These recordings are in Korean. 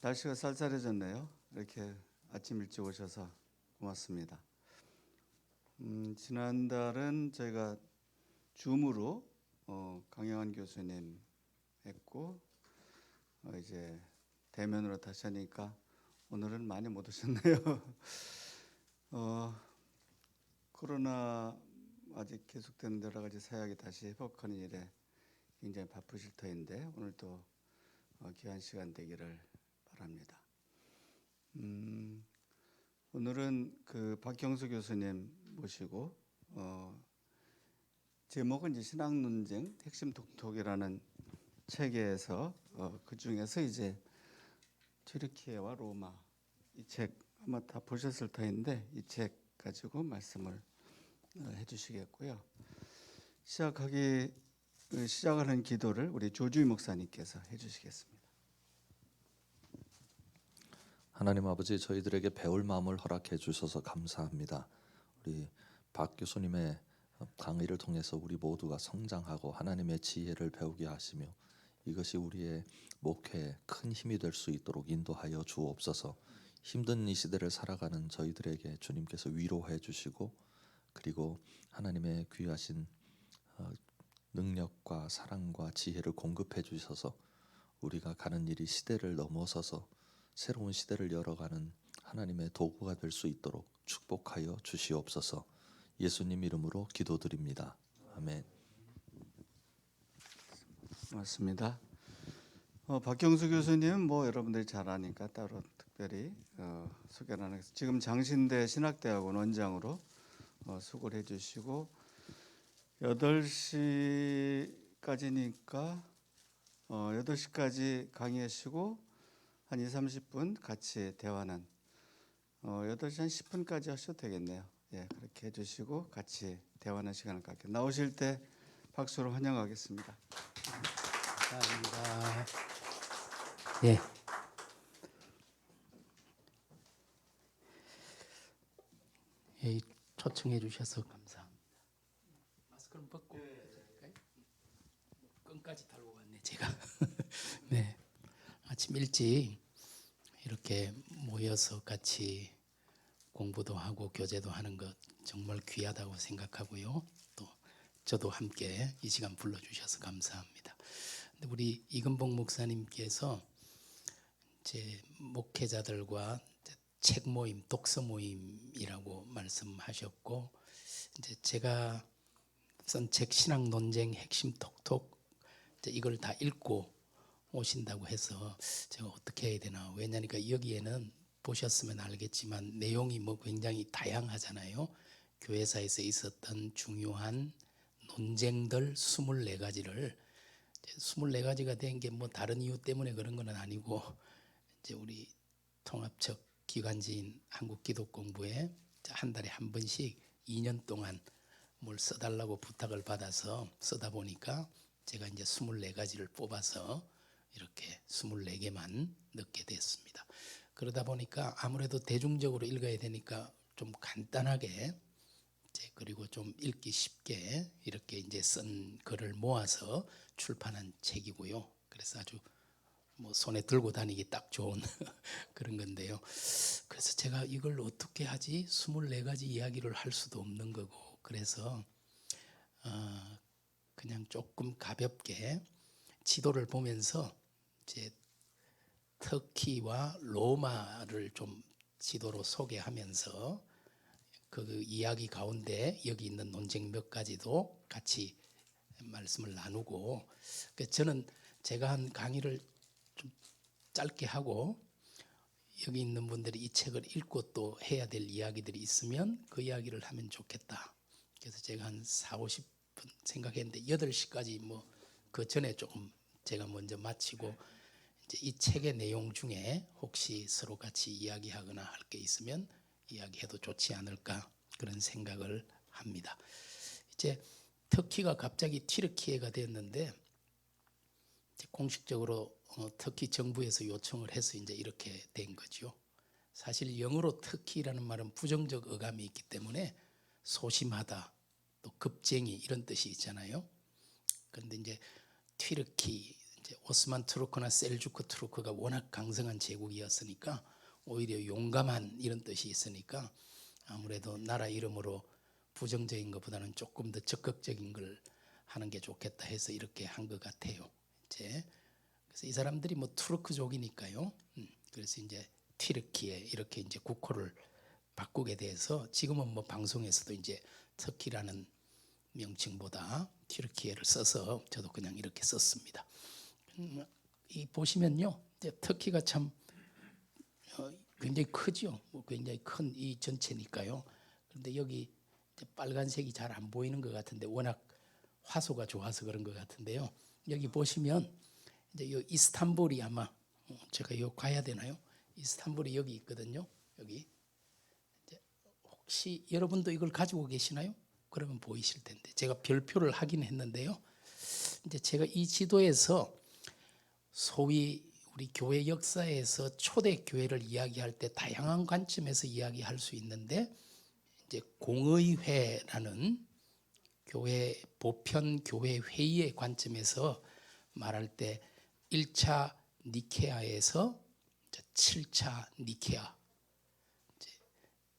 날씨가 쌀쌀해졌네요. 이렇게 아침 일찍 오셔서 고맙습니다. 지난달은 저희가 줌으로 강영환 교수님 했고 이제 대면으로 다시 하니까 오늘은 많이 못 오셨네요. 코로나 아직 계속되는 여러 가지 사역이 다시 회복하는 일에 굉장히 바쁘실 터인데 오늘도 귀한 시간 되기를 바랍니다. 오늘은 그 박경수 교수님 모시고 제목은 이제 신학 논쟁 핵심 독톡이라는 책에서 그 중에서 이제 튀르키예와 로마 이 책 아마 다 보셨을 터인데 이 책 가지고 말씀을 해주시겠고요. 시작하는 기도를 우리 조주희 목사님께서 해주시겠습니다. 하나님 아버지, 저희들에게 배울 마음을 허락해 주셔서 감사합니다. 우리 박 교수님의 강의를 통해서 우리 모두가 성장하고 하나님의 지혜를 배우게 하시며 이것이 우리의 목회에 큰 힘이 될 수 있도록 인도하여 주옵소서. 힘든 이 시대를 살아가는 저희들에게 주님께서 위로해 주시고 그리고 하나님의 귀하신 능력과 사랑과 지혜를 공급해 주셔서 우리가 가는 일이 시대를 넘어서서 새로운 시대를 열어가는 하나님의 도구가 될 수 있도록 축복하여 주시옵소서. 예수님 이름으로 기도드립니다. 아멘. 맞습니다. 박경수 교수님 뭐 여러분들이 잘 아니까 따로 특별히 소개를 안 하겠습니다. 지금 장신대 신학대학원 원장으로 수고를 해주시고 8시까지니까 8시까지 강의하시고 한 2, 30분 같이 대화는 8시 한 10분까지 하셔도 되겠네요. 예, 그렇게 해주시고 같이 대화하는 시간을 갖게 나오실 때 박수로 환영하겠습니다. 감사합니다. 예. 예, 초청해 주셔서 감사합니다. 마스크를 벗고 끈까지 달고 왔네 제가. 네. 아침 일찍 이렇게 모여서 같이 공부도 하고 교제도 하는 것 정말 귀하다고 생각하고요. 또 저도 함께 이 시간 불러주셔서 감사합니다. 근데 우리 이근복 목사님께서 제 목회자들과 책 모임, 독서 모임이라고 말씀하셨고 이제 제가 쓴 책 신학 논쟁 핵심 톡톡 이걸 다 읽고 오신다고 해서 제가 어떻게 해야 되나. 왜냐니까 여기에는 보셨으면 알겠지만 내용이 뭐 굉장히 다양하잖아요. 교회사에서 있었던 중요한 논쟁들 24가지를 24가지가 된 게 뭐 다른 이유 때문에 그런 건 아니고 이제 우리 통합적 기관지인 한국기독공부에 한 달에 한 번씩 2년 동안 뭘 써달라고 부탁을 받아서 쓰다 보니까 제가 이제 24가지를 뽑아서 이렇게 24개만 넣게 됐습니다. 그러다 보니까 아무래도 대중적으로 읽어야 되니까 좀 간단하게 그리고 좀 읽기 쉽게 이렇게 이제 쓴 글을 모아서 출판한 책이고요. 그래서 아주 뭐 손에 들고 다니기 딱 좋은 그런 건데요. 그래서 제가 이걸 어떻게 하지? 24가지 이야기를 할 수도 없는 거고 그래서 그냥 조금 가볍게 지도를 보면서 이제 터키와 로마를 좀 지도로 소개하면서 그 이야기 가운데 여기 있는 논쟁 몇 가지도 같이 말씀을 나누고 저는 제가 한 강의를 좀 짧게 하고 여기 있는 분들이 이 책을 읽고 또 해야 될 이야기들이 있으면 그 이야기를 하면 좋겠다. 그래서 제가 한 4, 50분 생각했는데 8시까지 뭐 그 전에 조금 제가 먼저 마치고 이제 이 책의 내용 중에 혹시 서로 같이 이야기하거나 할 게 있으면 이야기해도 좋지 않을까 그런 생각을 합니다. 이제 터키가 갑자기 튀르키예가 됐는데 공식적으로 터키 정부에서 요청을 해서 이제 이렇게 된 거죠. 사실 영어로 터키라는 말은 부정적 어감이 있기 때문에 소심하다, 또 급쟁이 이런 뜻이 있잖아요. 그런데 이제 튀르키 이제 오스만 투르크나 셀주크 투르크가 워낙 강성한 제국이었으니까 오히려 용감한 이런 뜻이 있으니까 아무래도 나라 이름으로 부정적인 것보다는 조금 더 적극적인 걸 하는 게 좋겠다 해서 이렇게 한 것 같아요. 이제 그래서 이 사람들이 뭐 투르크족이니까요. 그래서 이제 튀르키예 이렇게 이제 국호를 바꾸게 돼서 지금은 뭐 방송에서도 이제 터키라는 명칭보다 튀르키예를 써서 저도 그냥 이렇게 썼습니다. 이 보시면요, 이제 터키가 참 굉장히 크죠. 뭐 굉장히 큰 이 전체니까요. 그런데 여기 이제 빨간색이 잘 안 보이는 것 같은데 워낙 화소가 좋아서 그런 것 같은데요. 여기 보시면 이제 요 이스탄불이 아마 제가 요 가야 되나요? 이스탄불이 여기 있거든요. 여기 이제 혹시 여러분도 이걸 가지고 계시나요? 그러면 보이실 텐데 제가 별표를 하긴 했는데요. 이제 제가 이 지도에서 소위 우리 교회 역사에서 초대 교회를 이야기할 때 다양한 관점에서 이야기할 수 있는데 이제 공의회라는 교회 보편 교회 회의의 관점에서 말할 때 1차 니케아에서 7차 니케아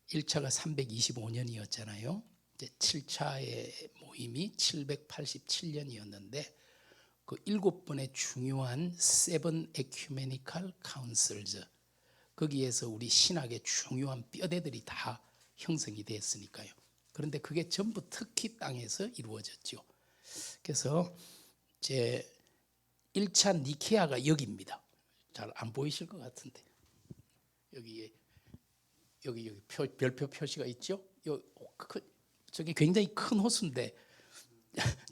1차가 325년이었잖아요. 이제 7차의 모임이 787년이었는데 그 7번의 중요한 세븐 에큐메니컬 카운슬즈 거기에서 우리 신학의 중요한 뼈대들이 다 형성이 됐으니까요. 그런데 그게 전부 터키 땅에서 이루어졌죠. 그래서 제 1차 니케아가 여기입니다. 잘 안 보이실 것 같은데 여기 별표 표시가 있죠. 저기 굉장히 큰 호수인데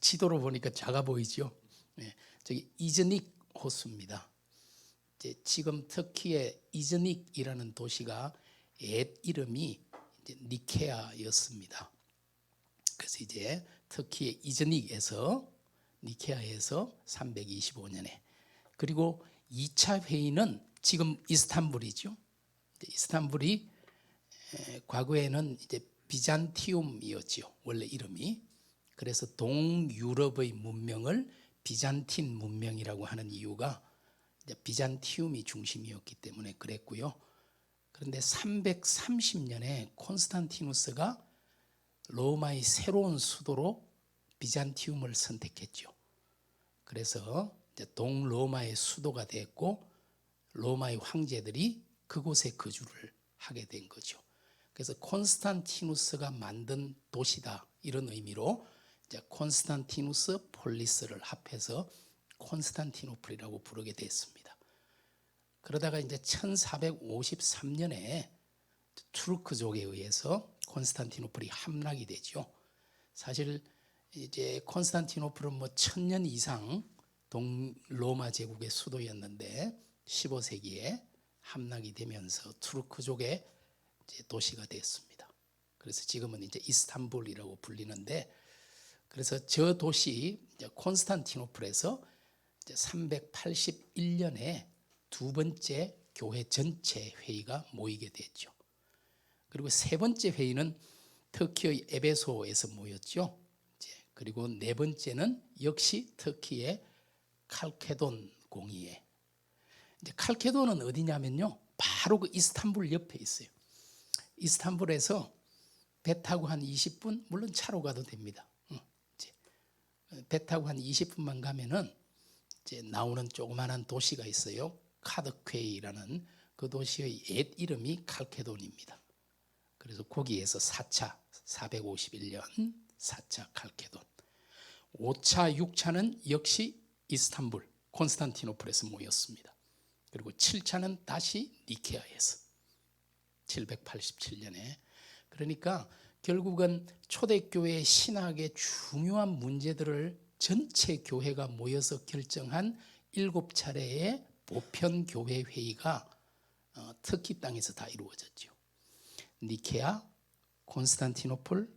지도로 보니까 작아 보이죠. 네, 저기 이즈닉 호수입니다. 지금 터키의 이즈닉이라는 도시가 옛 이름이 이제 니케아였습니다. 그래서 이제 터키의 이즈닉에서 니케아에서 325년에 그리고 2차 회의는 지금 이스탄불이죠. 이스탄불이 과거에는 이제 비잔티움이었죠. 원래 이름이. 그래서 동유럽의 문명을 비잔틴 문명이라고 하는 이유가 이제 비잔티움이 중심이었기 때문에 그랬고요. 그런데 330년에 콘스탄티누스가 로마의 새로운 수도로 비잔티움을 선택했죠. 그래서 이제 동로마의 수도가 됐고 로마의 황제들이 그곳에 거주를 하게 된 거죠. 그래서 콘스탄티누스가 만든 도시다 이런 의미로 이제 콘스탄티누스 폴리스를 합해서 콘스탄티노플이라고 부르게 됐습니다. 그러다가 이제 1453년에 투르크족에 의해서 콘스탄티노플이 함락이 되죠. 사실 이제 콘스탄티노플은 뭐 1000년 이상 동로마 제국의 수도였는데 15세기에 함락이 되면서 투르크족의 이제 도시가 됐습니다. 그래서 지금은 이제 이스탄불이라고 불리는데 그래서 저 도시 이제 콘스탄티노플에서 이제 381년에 두 번째 교회 전체 회의가 모이게 됐죠. 그리고 세 번째 회의는 터키의 에베소에서 모였죠. 그리고 네 번째는 역시 터키의 칼케돈 공의회. 이제 칼케돈은 어디냐면요, 바로 그 이스탄불 옆에 있어요. 이스탄불에서 배 타고 한 20분, 물론 차로 가도 됩니다. 배 타고 한 20분만 가면은 이제 나오는 조그마한 도시가 있어요. 카드퀘이라는 그 도시의 옛 이름이 칼케돈입니다. 그래서 거기에서 4차 451년 4차 칼케돈 5차 6차는 역시 이스탄불 콘스탄티노플에서 모였습니다. 그리고 7차는 다시 니케아에서 787년에 그러니까 결국은 초대교회의 신학의 중요한 문제들을 전체 교회가 모여서 결정한 7차례의 보편교회 회의가 터키 땅에서 다 이루어졌죠. 니케아, 콘스탄티노플,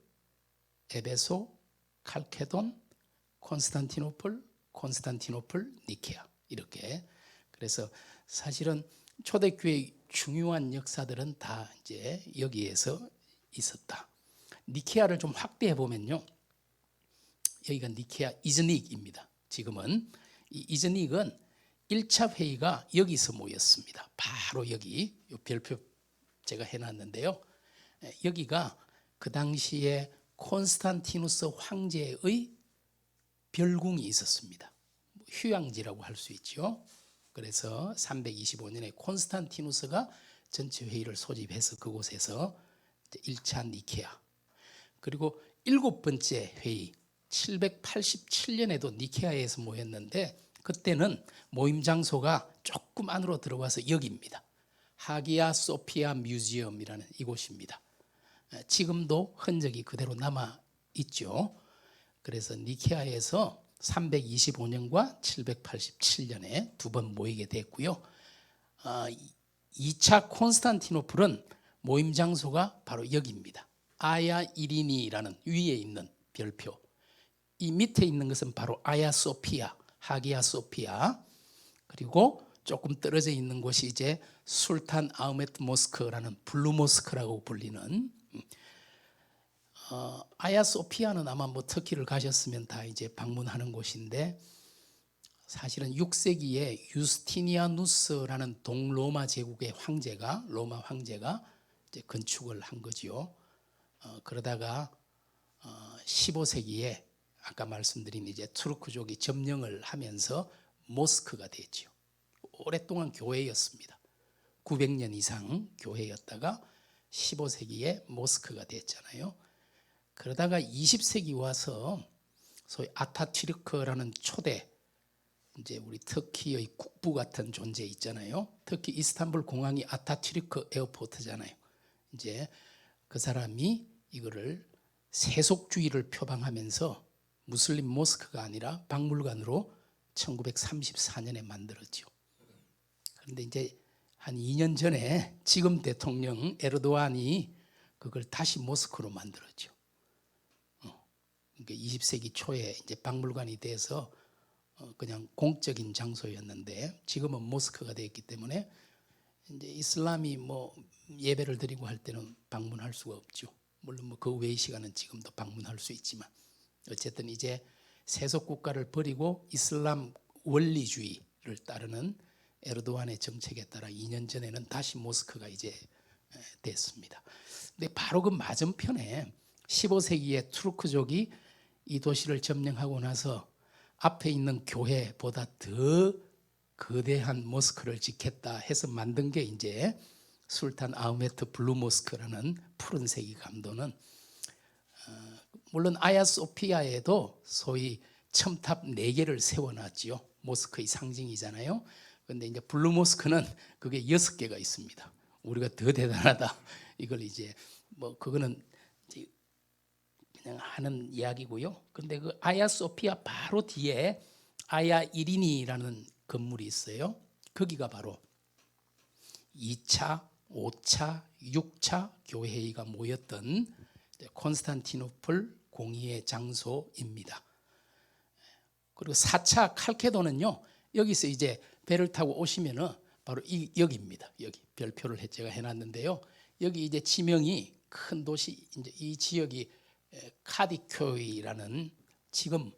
에베소, 칼케돈, 콘스탄티노플, 니케아 이렇게. 그래서 사실은 초대교회의 중요한 역사들은 다 이제 여기에서 있었다. 니케아를 좀 확대해 보면요, 여기가 니케아 이즈닉입니다. 지금은 이 이즈닉은 1차 회의가 여기서 모였습니다. 바로 여기 이 별표 제가 해놨는데요. 여기가 그 당시에 콘스탄티누스 황제의 별궁이 있었습니다. 휴양지라고 할 수 있죠. 그래서 325년에 콘스탄티누스가 전체 회의를 소집해서 그곳에서 1차 니케아, 그리고 7번째 회의 787년에도 니케아에서 모였는데 그때는 모임 장소가 조금 안으로 들어와서 여기입니다. 하기야 소피아 뮤지엄이라는 이곳입니다. 지금도 흔적이 그대로 남아 있죠. 그래서 니케아에서 325년과 787년에 두 번 모이게 됐고요. 2차 콘스탄티노플은 모임 장소가 바로 여기입니다. 아야 이리니라는 위에 있는 별표, 이 밑에 있는 것은 바로 아야 소피아, 하기야 소피아, 그리고 조금 떨어져 있는 곳이 이제 술탄 아흐메트 모스크라는 블루 모스크라고 불리는, 아야 소피아는 아마 뭐 터키를 가셨으면 다 이제 방문하는 곳인데, 사실은 6세기에 유스티니아누스라는 동로마 제국의 황제가, 로마 황제가 이제 건축을 한 거지요. 그러다가 15세기에 아까 말씀드린 이제 투르크족이 점령을 하면서 모스크가 됐죠. 오랫동안 교회였습니다. 900년 이상 교회였다가 15세기에 모스크가 됐잖아요. 그러다가 20세기 와서 소위 아타튀르크라는 초대, 이제 우리 터키의 국부 같은 존재 있잖아요. 특히 이스탄불 공항이 아타튀르크 에어포트잖아요. 이제 그 사람이 이거를 세속주의를 표방하면서 무슬림 모스크가 아니라 박물관으로 1934년에 만들었죠. 그런데 이제 한 2년 전에 지금 대통령 에르도안이 그걸 다시 모스크로 만들었죠. 그러니까 20세기 초에 이제 박물관이 돼서 그냥 공적인 장소였는데 지금은 모스크가 되었기 때문에 이제 이슬람이 뭐 예배를 드리고 할 때는 방문할 수가 없죠. 물론 뭐 그 외의 시간은 지금도 방문할 수 있지만 어쨌든 이제 세속 국가를 버리고 이슬람 원리주의를 따르는 에르도안의 정책에 따라 2년 전에는 다시 모스크가 이제 됐습니다. 근데 바로 그 맞은편에 15세기에 투르크족이 이 도시를 점령하고 나서 앞에 있는 교회보다 더 거대한 모스크를 짓겠다 해서 만든 게 이제 술탄 아흐메트 블루 모스크라는 푸른색이 감도는, 물론 아야 소피아에도 소위 첨탑 4개를 세워놨지요. 모스크의 상징이잖아요. 그런데 이제 블루 모스크는 그게 6개가 있습니다. 우리가 더 대단하다. 이걸 이제 뭐 그거는 이제 그냥 하는 이야기고요. 그런데 그 아야 소피아 바로 뒤에 아야 이리니라는 건물이 있어요. 거기가 바로 2차, 5차, 6차 교회회의가 모였던 콘스탄티노플 공의회 장소입니다. 그리고 4차 칼케도는요, 여기서 이제 배를 타고 오시면은 바로 여기입니다. 여기 별표를 제가 해놨는데요. 여기 이제 지명이 큰 도시, 이제 이 지역이 카디kö이라는 지금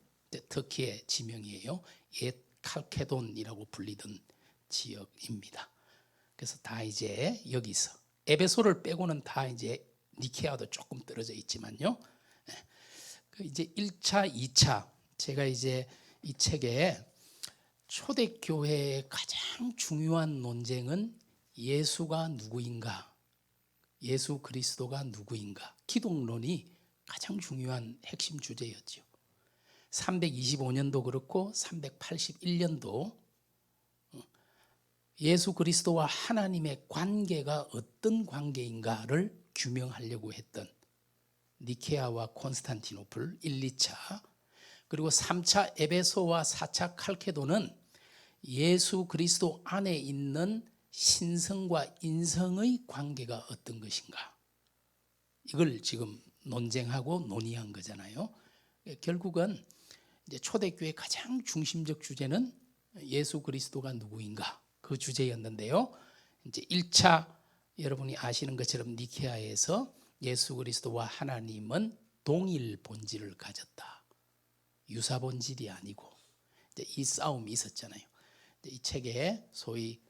터키의 지명이에요. 옛 칼케돈이라고 불리던 지역입니다. 그래서 다 이제 여기서 에베소를 빼고는 다 이제 니케아도 조금 떨어져 있지만요. 이제 1차, 2차 제가 이제 이 책에 초대교회의 가장 중요한 논쟁은 예수가 누구인가, 예수 그리스도가 누구인가, 기독론이 가장 중요한 핵심 주제였죠. 325년도 그렇고 381년도 예수 그리스도와 하나님의 관계가 어떤 관계인가를 규명하려고 했던 니케아와 콘스탄티노플 1, 2차, 그리고 3차 에베소와 4차 칼케도는 예수 그리스도 안에 있는 신성과 인성의 관계가 어떤 것인가, 이걸 지금 논쟁하고 논의한 거잖아요. 결국은 이제 초대교회의 가장 중심적 주제는 예수 그리스도가 누구인가, 그 주제였는데요. 이제 1차 여러분이 아시는 것처럼 니케아에서 예수 그리스도와 하나님은 동일 본질을 가졌다. 유사 본질이 아니고, 이제 이 싸움이 있었잖아요. 이 책에 소위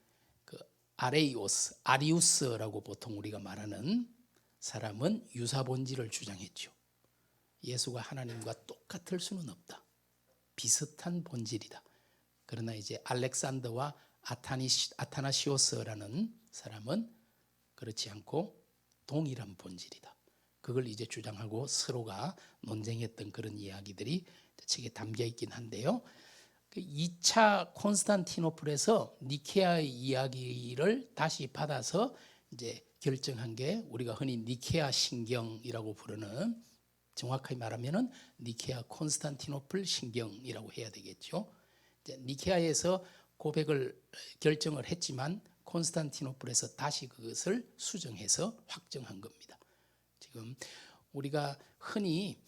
그 아리우스라고 보통 우리가 말하는 사람은 유사 본질을 주장했죠. 예수가 하나님과 똑같을 수는 없다. 비슷한 본질이다. 그러나 이제 알렉산더와 아타나시오스라는 사람은 그렇지 않고 동일한 본질이다. 그걸 이제 주장하고 서로가 논쟁했던 그런 이야기들이 책에 담겨 있긴 한데요. 2차 콘스탄티노플에서 니케아의 이야기를 다시 받아서 이제 결정한 게 우리가 흔히 니케아 신경이라고 부르는, 정확하게 말하면은 니케아 콘스탄티노플 신경이라고 해야 되겠죠. 이제 니케아에서 고백을 결정을 했지만 콘스탄티노플에서 다시 그것을 수정해서 확정한 겁니다. 지금 우리가 흔히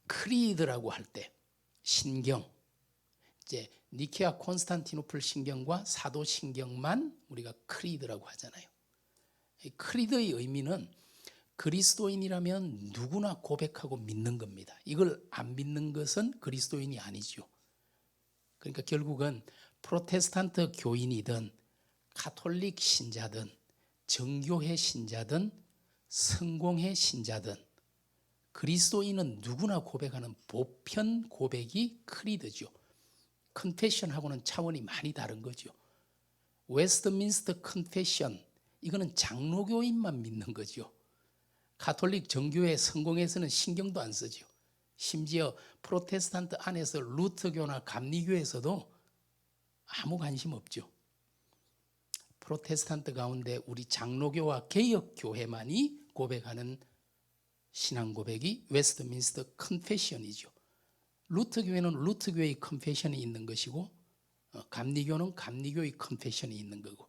크리드라고 할 때 신경, 이제 니케아 콘스탄티노플 신경과 사도 신경만 우리가 크리드라고 하잖아요. 이 크리드의 의미는 그리스도인이라면 누구나 고백하고 믿는 겁니다. 이걸 안 믿는 것은 그리스도인이 아니죠. 그러니까 결국은 프로테스탄트 교인이든 가톨릭 신자든 정교회 신자든 성공회 신자든 그리스도인은 누구나 고백하는 보편 고백이 크리드죠. 컨페션하고는 차원이 많이 다른 거죠. 웨스트민스터 컨페션, 이거는 장로교인만 믿는 거죠. 가톨릭 정교회 성공회에서는 신경도 안 쓰죠. 심지어 프로테스탄트 안에서 루터교나 감리교에서도 아무 관심 없죠. 프로테스탄트 가운데 우리 장로교와 개혁교회만이 고백하는 신앙 고백이 웨스트민스터 컨페션이죠. 루터교회는 루터교회의 컨페션이 있는 것이고 감리교는 감리교의 컨페션이 있는 거고,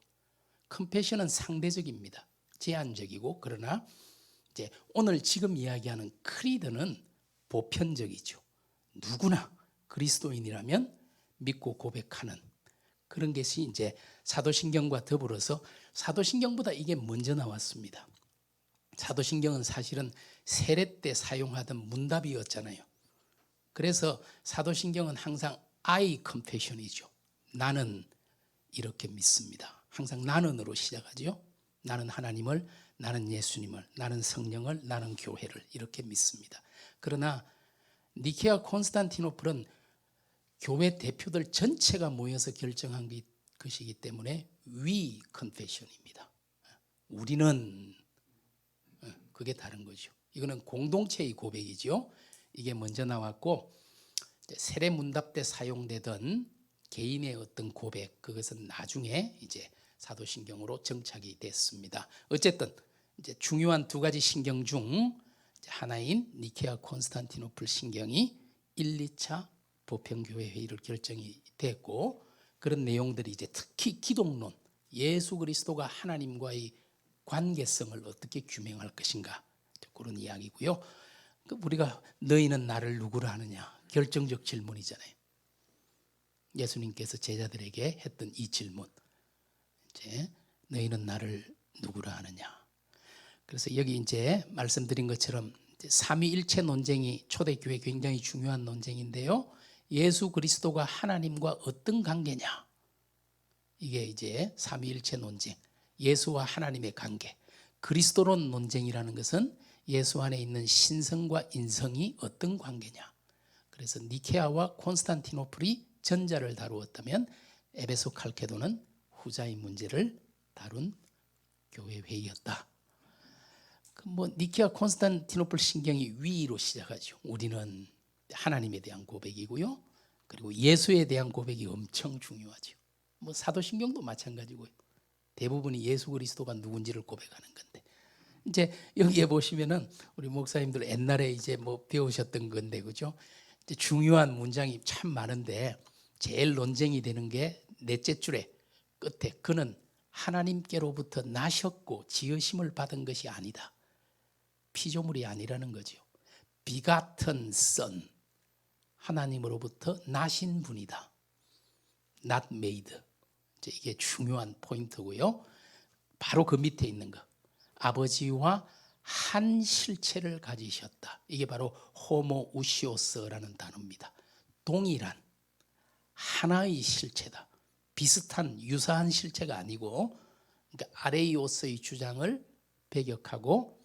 컨페션은 상대적입니다. 제한적이고, 그러나 이제 오늘 지금 이야기하는 크리드는 보편적이죠. 누구나 그리스도인이라면 믿고 고백하는 그런 것이 이제 사도신경과 더불어서, 사도신경보다 이게 먼저 나왔습니다. 사도신경은 사실은 세례 때 사용하던 문답이었잖아요. 그래서 사도신경은 항상 I confession이죠. 나는 이렇게 믿습니다. 항상 나는으로 시작하죠. 나는 하나님을, 나는 예수님을, 나는 성령을, 나는 교회를 이렇게 믿습니다. 그러나 니케아 콘스탄티노플은 교회 대표들 전체가 모여서 결정한 것이기 때문에 we confession입니다. 우리는, 그게 다른 거죠. 이거는 공동체의 고백이죠. 이게 먼저 나왔고, 세례 문답 때 사용되던 개인의 어떤 고백, 그것은 나중에 이제 사도신경으로 정착이 됐습니다. 어쨌든 이제 중요한 두 가지 신경 중 하나인 니케아 콘스탄티노플 신경이 1, 2차 보편교회 회의를 결정이 됐고, 그런 내용들이 이제 특히 기독론, 예수 그리스도가 하나님과의 관계성을 어떻게 규명할 것인가, 그런 이야기고요. 우리가 너희는 나를 누구라 하느냐, 결정적 질문이잖아요. 예수님께서 제자들에게 했던 이 질문, 이제 너희는 나를 누구라 하느냐. 그래서 여기 이제 말씀드린 것처럼 삼위일체 논쟁이 초대교회 굉장히 중요한 논쟁인데요. 예수 그리스도가 하나님과 어떤 관계냐, 이게 이제 삼위일체 논쟁, 예수와 하나님의 관계. 그리스도론 논쟁이라는 것은 예수 안에 있는 신성과 인성이 어떤 관계냐. 그래서 니케아와 콘스탄티노플이 전자를 다루었다면 에베소 칼케도는 후자의 문제를 다룬 교회 회의였다. 니케아 콘스탄티노플 신경이 위로 시작하죠. 우리는 하나님에 대한 고백이고요. 그리고 예수에 대한 고백이 엄청 중요하죠. 사도신경도 마찬가지고요. 대부분이 예수 그리스도가 누군지를 고백하는 건데, 이제 여기에 보시면은 우리 목사님들 옛날에 이제 배우셨던 건데, 그죠? 이제 중요한 문장이 참 많은데 제일 논쟁이 되는 게 넷째 줄에 끝에, 그는 하나님께로부터 나셨고 지으심을 받은 것이 아니다. 피조물이 아니라는 거죠. begotten son, 하나님으로부터 나신 분이다. not made. 이게 중요한 포인트고요. 바로 그 밑에 있는 거, 아버지와 한 실체를 가지셨다. 이게 바로 호모우시오스라는 단어입니다. 동일한 하나의 실체다. 비슷한 유사한 실체가 아니고, 그러니까 아레이오스의 주장을 배격하고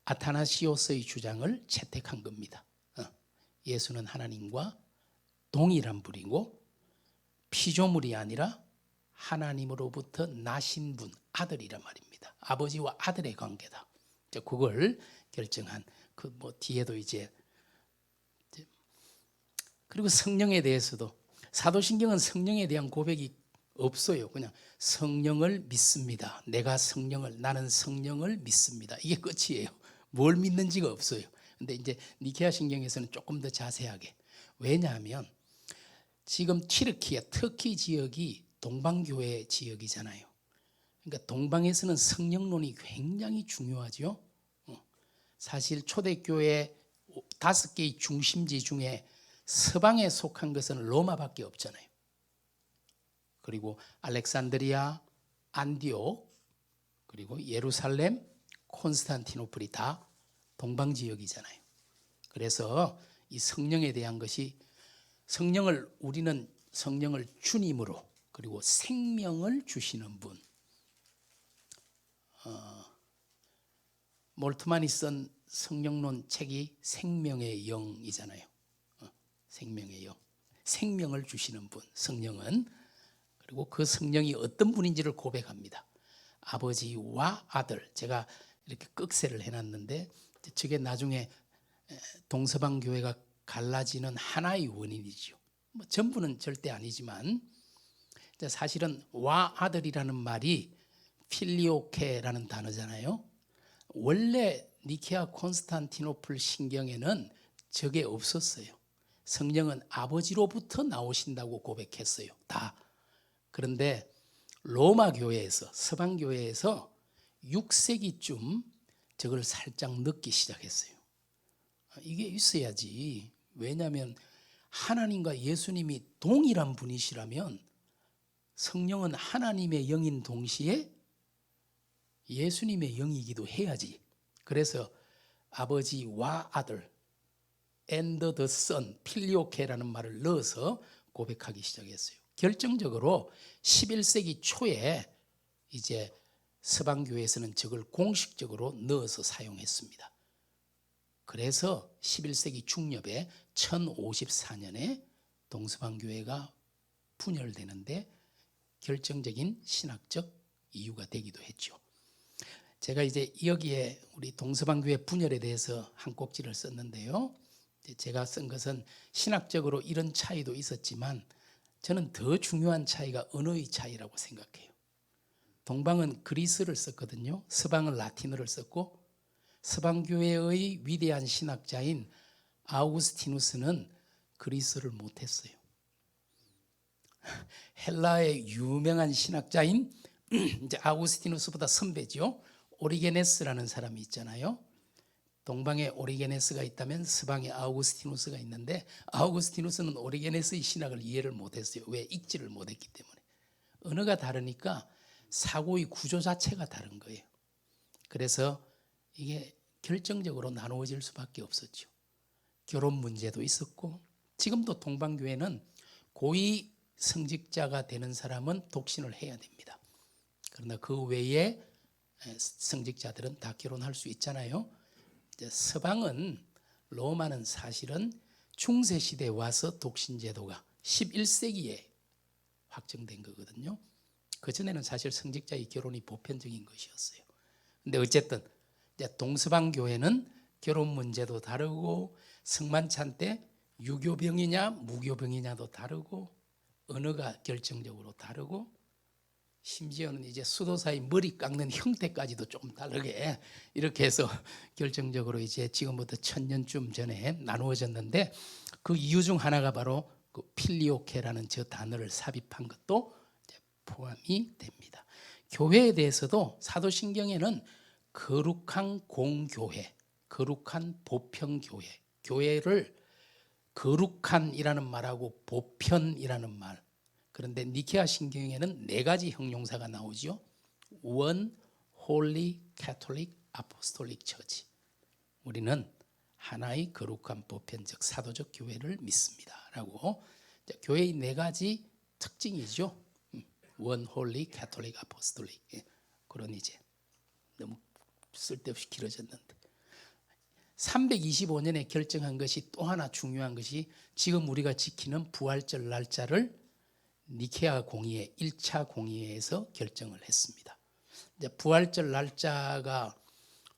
아타나시오스의 주장을 채택한 겁니다. 예수는 하나님과 동일한 분이고 피조물이 아니라 하나님으로부터 나신 분, 아들이란 말입니다. 아버지와 아들의 관계다. 그걸 결정한 그 뭐 뒤에도 이제 그리고 성령에 대해서도 사도신경은 성령에 대한 고백이 없어요. 그냥 성령을 믿습니다. 나는 성령을 믿습니다. 이게 끝이에요. 뭘 믿는지가 없어요. 근데 이제 니케아 신경에서는 조금 더 자세하게. 왜냐하면 지금 튀르키예, 터키 지역이 동방교회 지역이잖아요. 그러니까 동방에서는 성령론이 굉장히 중요하죠. 사실 초대교회 5개의 중심지 중에 서방에 속한 것은 로마밖에 없잖아요. 그리고 알렉산드리아, 안디옥, 그리고 예루살렘, 콘스탄티노플이 다 동방 지역이잖아요. 그래서 이 성령에 대한 것이 우리는 성령을 주님으로 그리고 생명을 주시는 분. 몰트만이 쓴 성령론 책이 생명의 영이잖아요. 생명의 영. 생명을 주시는 분, 성령은. 그리고 그 성령이 어떤 분인지를 고백합니다. 아버지와 아들. 제가 이렇게 꺽쇠를 해놨는데 저게 나중에 동서방 교회가 갈라지는 하나의 원인이죠. 뭐 전부는 절대 아니지만 사실은 와 아들이라는 말이 필리오케라는 단어잖아요. 원래 니케아 콘스탄티노플 신경에는 저게 없었어요. 성령은 아버지로부터 나오신다고 고백했어요. 다. 그런데 로마 교회에서, 서방 교회에서 6세기쯤 저걸 살짝 넣기 시작했어요. 이게 있어야지. 왜냐하면 하나님과 예수님이 동일한 분이시라면 성령은 하나님의 영인 동시에 예수님의 영이기도 해야지. 그래서 아버지와 아들 and the son, 필리오케라는 말을 넣어서 고백하기 시작했어요. 결정적으로 11세기 초에 이제 서방교회에서는 저걸 공식적으로 넣어서 사용했습니다. 그래서 11세기 중엽에 1054년에 동서방교회가 분열되는데 결정적인 신학적 이유가 되기도 했죠. 제가 이제 여기에 우리 동서방교회 분열에 대해서 한 꼭지를 썼는데요. 제가 쓴 것은 신학적으로 이런 차이도 있었지만 저는 더 중요한 차이가 언어의 차이라고 생각해요. 동방은 그리스를 썼거든요. 서방은 라틴어를 썼고 서방교회의 위대한 신학자인 아우구스티누스는 그리스를 못했어요. 헬라의 유명한 신학자인 이제 아우구스티누스보다 선배죠. 오리게네스라는 사람이 있잖아요. 동방에 오리게네스가 있다면 서방에 아우구스티누스가 있는데 아우구스티누스는 오리게네스의 신학을 이해를 못했어요. 왜? 읽지를 못했기 때문에. 언어가 다르니까 사고의 구조 자체가 다른 거예요. 그래서 이게 결정적으로 나누어질 수밖에 없었죠. 결혼 문제도 있었고 지금도 동방교회는 고위 성직자가 되는 사람은 독신을 해야 됩니다. 그러나 그 외에 성직자들은 다 결혼할 수 있잖아요. 서방은 로마는 사실은 중세시대에 와서 독신제도가 11세기에 확정된 거거든요. 그전에는 사실 성직자의 결혼이 보편적인 것이었어요. 근데 어쨌든 동서방 교회는 결혼 문제도 다르고 성만찬 때 유교병이냐 무교병이냐도 다르고 언어가 결정적으로 다르고 심지어는 이제 수도사의 머리 깎는 형태까지도 조금 다르게 이렇게 해서 결정적으로 이제 지금부터 1000년쯤 전에 나누어졌는데 그 이유 중 하나가 바로 그 필리오케라는 저 단어를 삽입한 것도 포함이 됩니다. 교회에 대해서도 사도신경에는 거룩한 공교회, 거룩한 보편교회, 교회를 거룩한이라는 말하고 보편이라는 말. 그런데 니케아 신경에는 4가지 형용사가 나오죠. One Holy Catholic Apostolic Church. 우리는 하나의 거룩한 보편적 사도적 교회를 믿습니다라고 교회의 4가지 특징이죠. 원 홀리 캐톨릭 아포스톨릭 그런 이제 너무 쓸데없이 길어졌는데 325년에 결정한 것이 또 하나 중요한 것이 지금 우리가 지키는 부활절 날짜를 니케아 공의회 1차 공의회에서 결정을 했습니다. 이제 부활절 날짜가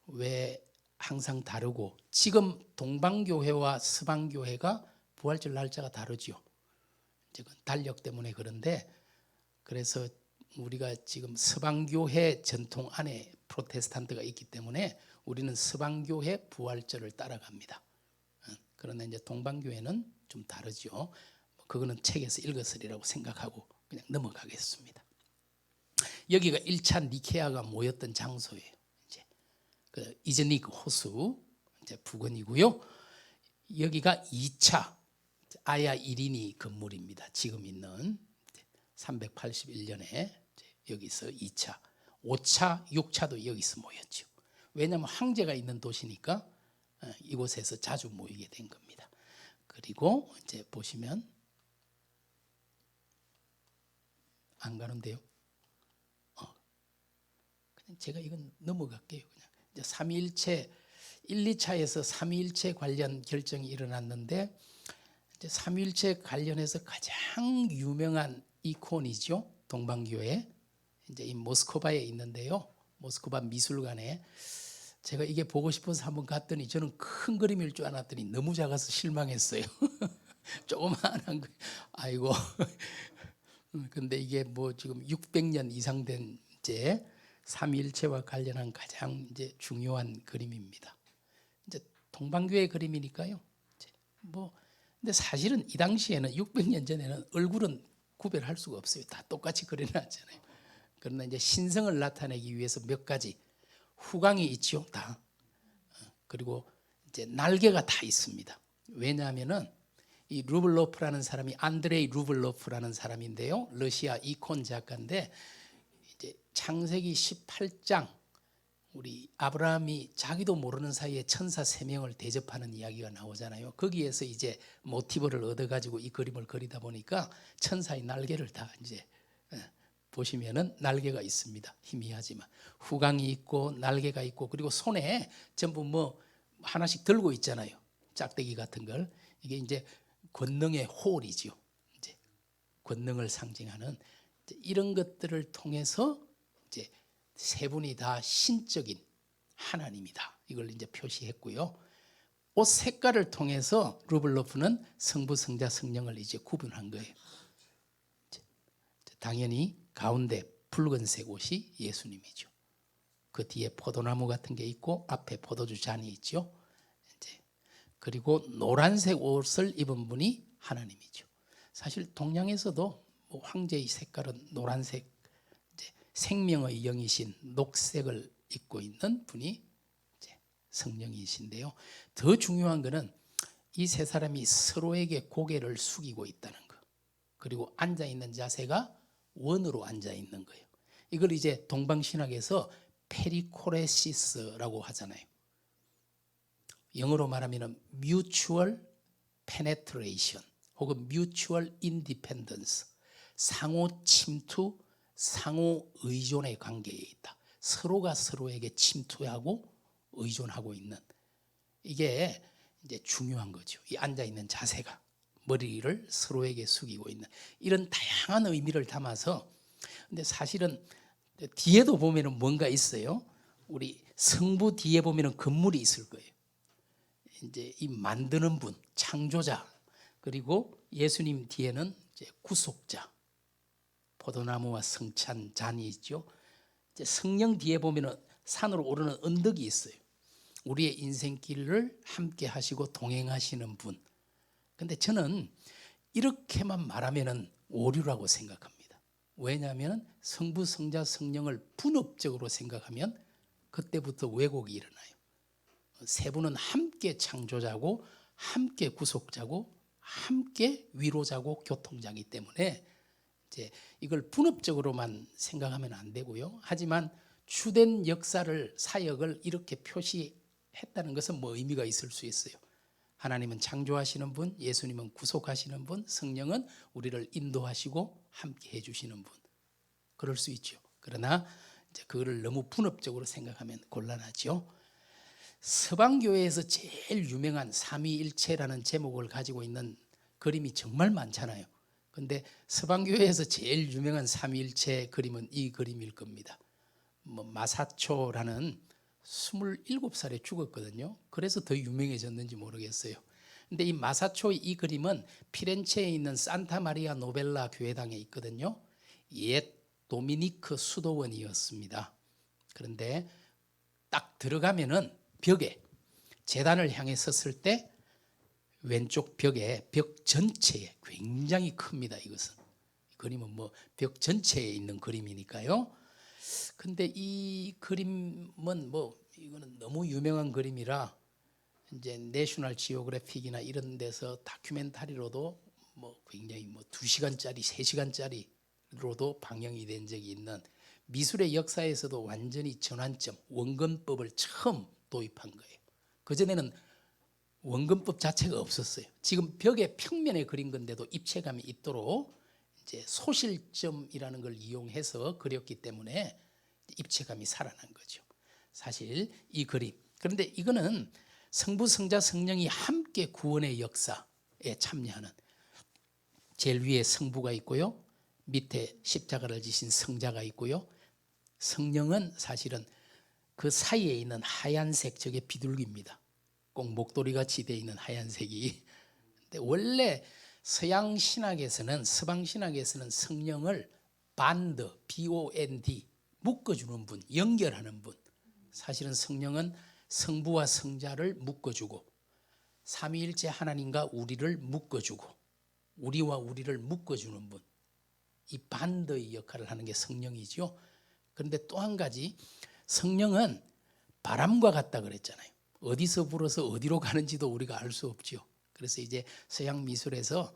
왜 항상 다르고 지금 동방교회와 서방교회가 부활절 날짜가 다르죠. 이제 달력 때문에 그런데 그래서 우리가 지금 서방교회 전통 안에 프로테스탄트가 있기 때문에 우리는 서방교회 부활절을 따라갑니다. 그런데 이제 동방교회는 좀 다르죠. 그거는 책에서 읽었으리라고 생각하고 그냥 넘어가겠습니다. 여기가 1차 니케아가 모였던 장소예요. 이제 그 이즈닉 호수 이제 부근이고요. 여기가 2차 아야 이리니 건물입니다. 지금 있는 381년에 여기서 2차, 5차, 6차도 여기서 모였죠. 왜냐하면 황제가 있는 도시니까 이곳에서 자주 모이게 된 겁니다. 그리고 이제 보시면 안 가는데요. 그냥 제가 이건 넘어갈게요. 그냥 이제 삼위일체 1, 2차에서 삼위일체 관련 결정이 일어났는데 이제 삼위일체 관련해서 가장 유명한 이콘이죠. 동방교회 이제 이 모스크바에 있는데요. 모스크바 미술관에 제가 이게 보고 싶어서 한번 갔더니 저는 큰 그림일 줄 알았더니 너무 작아서 실망했어요. 조그마한 거. 아이고. 근데 이게 뭐 지금 600년 이상 된 이제 삼위일체와 관련한 가장 이제 중요한 그림입니다. 이제 동방교회 그림이니까요. 이제 뭐 근데 사실은 이 당시에는 600년 전에는 얼굴은 구별할 수가 없어요. 다 똑같이 그려놨잖아요. 그러나 이제 신성을 나타내기 위해서 몇 가지 후광이 있죠, 다. 그리고 이제 날개가 다 있습니다. 왜냐하면은 이 루블로프라는 사람이 안드레이 루블로프라는 사람인데요. 러시아 이콘 작가인데 이제 창세기 18장 우리 아브라함이 자기도 모르는 사이에 천사 3명을 대접하는 이야기가 나오잖아요. 거기에서 이제 모티브를 얻어가지고 이 그림을 그리다 보니까 천사의 날개를 다 이제 보시면은 날개가 있습니다. 희미하지만 후광이 있고 날개가 있고 그리고 손에 전부 뭐 하나씩 들고 있잖아요. 짝대기 같은 걸. 이게 이제 권능의 홀이죠. 이제 권능을 상징하는 이제 이런 것들을 통해서 이제 세 분이 다 신적인 하나님이다. 이걸 이제 표시했고요. 옷 색깔을 통해서 루블로프는 성부, 성자, 성령을 이제 구분한 거예요. 당연히 가운데 붉은색 옷이 예수님이죠. 그 뒤에 포도나무 같은 게 있고 앞에 포도주 잔이 있죠. 이제 그리고 노란색 옷을 입은 분이 하나님이죠. 사실 동양에서도 뭐 황제의 색깔은 노란색, 이제 생명의 영이신 녹색을 입고 있는 분이 이제 성령이신데요. 더 중요한 것은 이 세 사람이 서로에게 고개를 숙이고 있다는 것. 그리고 앉아 있는 자세가 원으로 앉아 있는 거예요. 이걸 이제 동방신학에서 페리코레시스라고 하잖아요. 영어로 말하면 mutual penetration 혹은 mutual independence, 상호 침투, 상호 의존의 관계에 있다. 서로가 서로에게 침투하고 의존하고 있는 이게 이제 중요한 거죠. 이 앉아 있는 자세가 머리를 서로에게 숙이고 있는 이런 다양한 의미를 담아서 근데 사실은 뒤에도 보면은 뭔가 있어요. 우리 성부 뒤에 보면은 건물이 있을 거예요. 이제 이 만드는 분, 창조자 그리고 예수님 뒤에는 이제 구속자, 포도나무와 성찬 잔이 있죠. 이제 성령 뒤에 보면은 산으로 오르는 언덕이 있어요. 우리의 인생길을 함께 하시고 동행하시는 분. 근데 저는 이렇게만 말하면은 오류라고 생각합니다. 왜냐하면 성부, 성자, 성령을 분업적으로 생각하면 그때부터 왜곡이 일어나요. 세 분은 함께 창조자고 함께 구속자고 함께 위로자고 교통자이기 때문에 이제 이걸 분업적으로만 생각하면 안 되고요. 하지만 주된 역사를 사역을 이렇게 표시했다는 것은 뭐 의미가 있을 수 있어요. 하나님은 창조하시는 분, 예수님은 구속하시는 분, 성령은 우리를 인도하시고 함께 해주시는 분. 그럴 수 있죠. 그러나 이제 그거를 너무 분업적으로 생각하면 곤란하죠. 서방교회에서 제일 유명한 삼위일체라는 제목을 가지고 있는 그림이 정말 많잖아요. 근데 서방교회에서 제일 유명한 삼위일체 그림은 이 그림일 겁니다. 마사초라는 27살에 죽었거든요. 그래서 더 유명해졌는지 모르겠어요. 근데 이 마사초의 이 그림은 피렌체에 있는 산타 마리아 노벨라 교회당에 있거든요. 옛 도미니크 수도원이었습니다. 그런데 딱 들어가면은 벽에 제단을 향해 섰을 때 왼쪽 벽에 벽 전체에 굉장히 큽니다. 이것은 그림은 뭐 벽 전체에 있는 그림이니까요. 근데 이 그림은 뭐 이거는 너무 유명한 그림이라 이제 내셔널 지오그래픽이나 이런 데서 다큐멘터리로도 뭐 굉장히 뭐 2시간짜리, 3시간짜리로도 방영이 된 적이 있는 미술의 역사에서도 완전히 전환점, 원근법을 처음 도입한 거예요. 그전에는 원근법 자체가 없었어요. 지금 벽에 평면에 그린 건데도 입체감이 있도록 이제 소실점이라는 걸 이용해서 그렸기 때문에 입체감이 살아난 거죠. 사실 이 그림. 그런데 이거는 성부, 성자, 성령이 함께 구원의 역사에 참여하는, 제일 위에 성부가 있고요. 밑에 십자가를 지신 성자가 있고요. 성령은 사실은 그 사이에 있는 하얀색, 저게 비둘기입니다. 꼭 목도리같이 되어 있는 하얀색이. 근데 원래 서양 신학에서는, 서방 신학에서는 성령을 반드, BOND, 묶어주는 분, 연결하는 분. 사실은 성령은 성부와 성자를 묶어주고, 삼위일체 하나님과 우리를 묶어주고, 우리와 우리를 묶어주는 분. 이 반드의 역할을 하는 게 성령이죠. 그런데 또 한 가지, 성령은 바람과 같다 그랬잖아요. 어디서 불어서 어디로 가는지도 우리가 알 수 없죠. 그래서 이제 서양 미술에서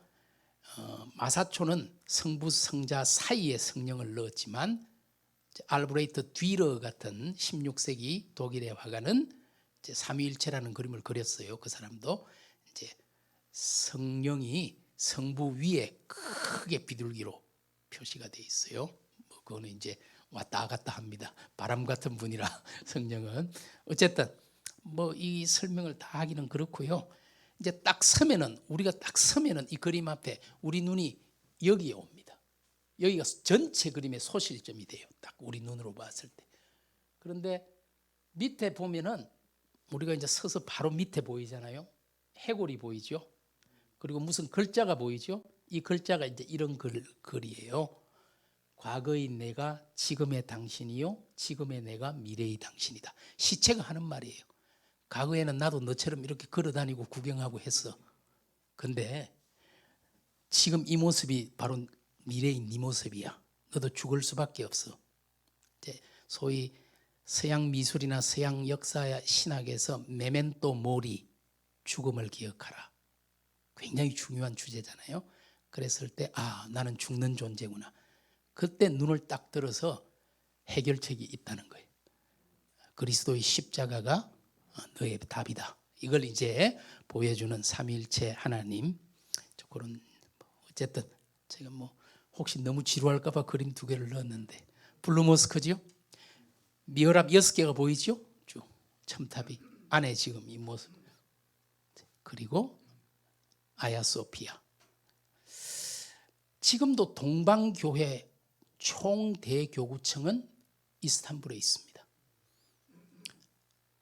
마사초는 성부 성자 사이에 성령을 넣었지만, 알브레이트 뒤러 같은 16세기 독일의 화가는 이제 삼위일체라는 그림을 그렸어요. 그 사람도 이제 성령이 성부 위에 크게 비둘기로 표시가 돼 있어요. 뭐 그거는 이제 왔다 갔다 합니다. 바람 같은 분이라 성령은. 어쨌든 뭐 이 설명을 다 하기는 그렇고요. 이제 딱 서면은, 우리가 딱 서면은 이 그림 앞에 우리 눈이 여기에 옵니다. 여기가 전체 그림의 소실점이 돼요. 딱 우리 눈으로 봤을 때. 그런데 밑에 보면은 우리가 이제 서서 바로 밑에 보이잖아요. 해골이 보이죠. 그리고 무슨 글자가 보이죠. 이 글자가 이제 이런 글이에요. 과거의 내가 지금의 당신이요, 지금의 내가 미래의 당신이다. 시체가 하는 말이에요. 과거에는 나도 너처럼 이렇게 걸어다니고 구경하고 했어. 근데 지금 이 모습이 바로 미래의 네 모습이야. 너도 죽을 수밖에 없어. 이제 소위 서양 미술이나 서양 역사 신학에서 메멘토 모리, 죽음을 기억하라. 굉장히 중요한 주제잖아요. 그랬을 때 나는 죽는 존재구나. 그때 눈을 딱 들어서 해결책이 있다는 거예요. 그리스도의 십자가가 너의 답이다. 이걸 이제 보여주는 삼위일체 하나님. 그런, 어쨌든 제가 뭐 혹시 너무 지루할까 봐 그림 2개를 넣었는데, 블루 모스크죠. 미어랍 6개가 보이죠. 쭉 첨탑이 안에 지금 이 모습. 그리고 아야소피아. 지금도 동방교회 총대교구청은 이스탄불에 있습니다.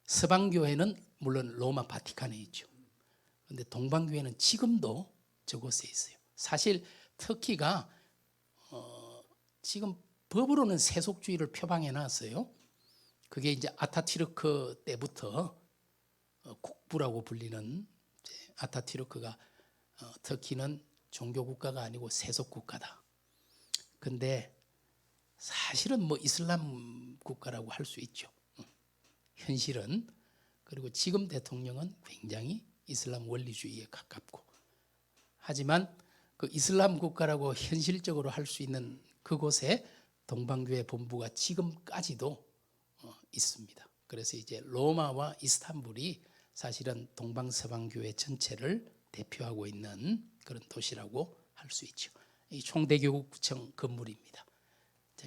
서방교회는 물론 로마 바티칸에 있죠. 그런데 동방교회는 지금도 저곳에 있어요. 사실 터키가 지금 법으로는 세속주의를 표방해 놨어요. 그게 이제 아타튀르크 때부터 국부라고 불리는, 아타튀르크가 터키는 종교국가가 아니고 세속국가다. 근데 사실은 뭐 이슬람 국가라고 할 수 있죠. 현실은. 그리고 지금 대통령은 굉장히 이슬람 원리주의에 가깝고, 하지만 그 이슬람 국가라고 현실적으로 할 수 있는 그곳에 동방교회 본부가 지금까지도 있습니다. 그래서 이제 로마와 이스탄불이 사실은 동방서방교회 전체를 대표하고 있는 그런 도시라고 할 수 있죠. 이 총대교구청 건물입니다.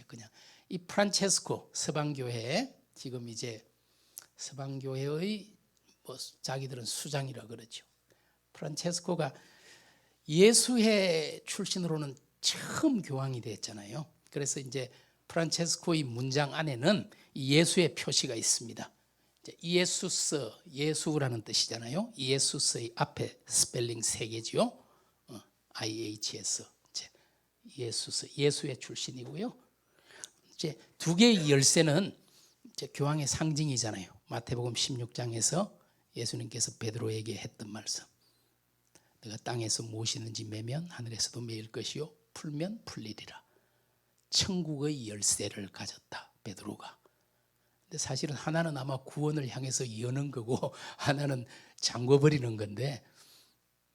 그냥 이 프란체스코 서방교회 지금 이제 서방교회의 뭐 자기들은 수장이라 그러죠. 프란체스코가 예수회 출신으로는 처음 교황이 됐잖아요. 그래서 이제 프란체스코의 문장 안에는 이 예수의 표시가 있습니다. 이에수스, 예수라는 뜻이잖아요. 이에수스의 앞에 스펠링 3개지요. IHS. 예수스, 예수의 출신이고요. 이제 2개의 열쇠는 이제 교황의 상징이잖아요. 마태복음 16장에서 예수님께서 베드로에게 했던 말씀. 내가 땅에서 무엇이든지 매면 하늘에서도 매일 것이요 풀면 풀리리라. 천국의 열쇠를 가졌다, 베드로가. 근데 사실은 하나는 아마 구원을 향해서 여는 거고 하나는 잠궈버리는 건데,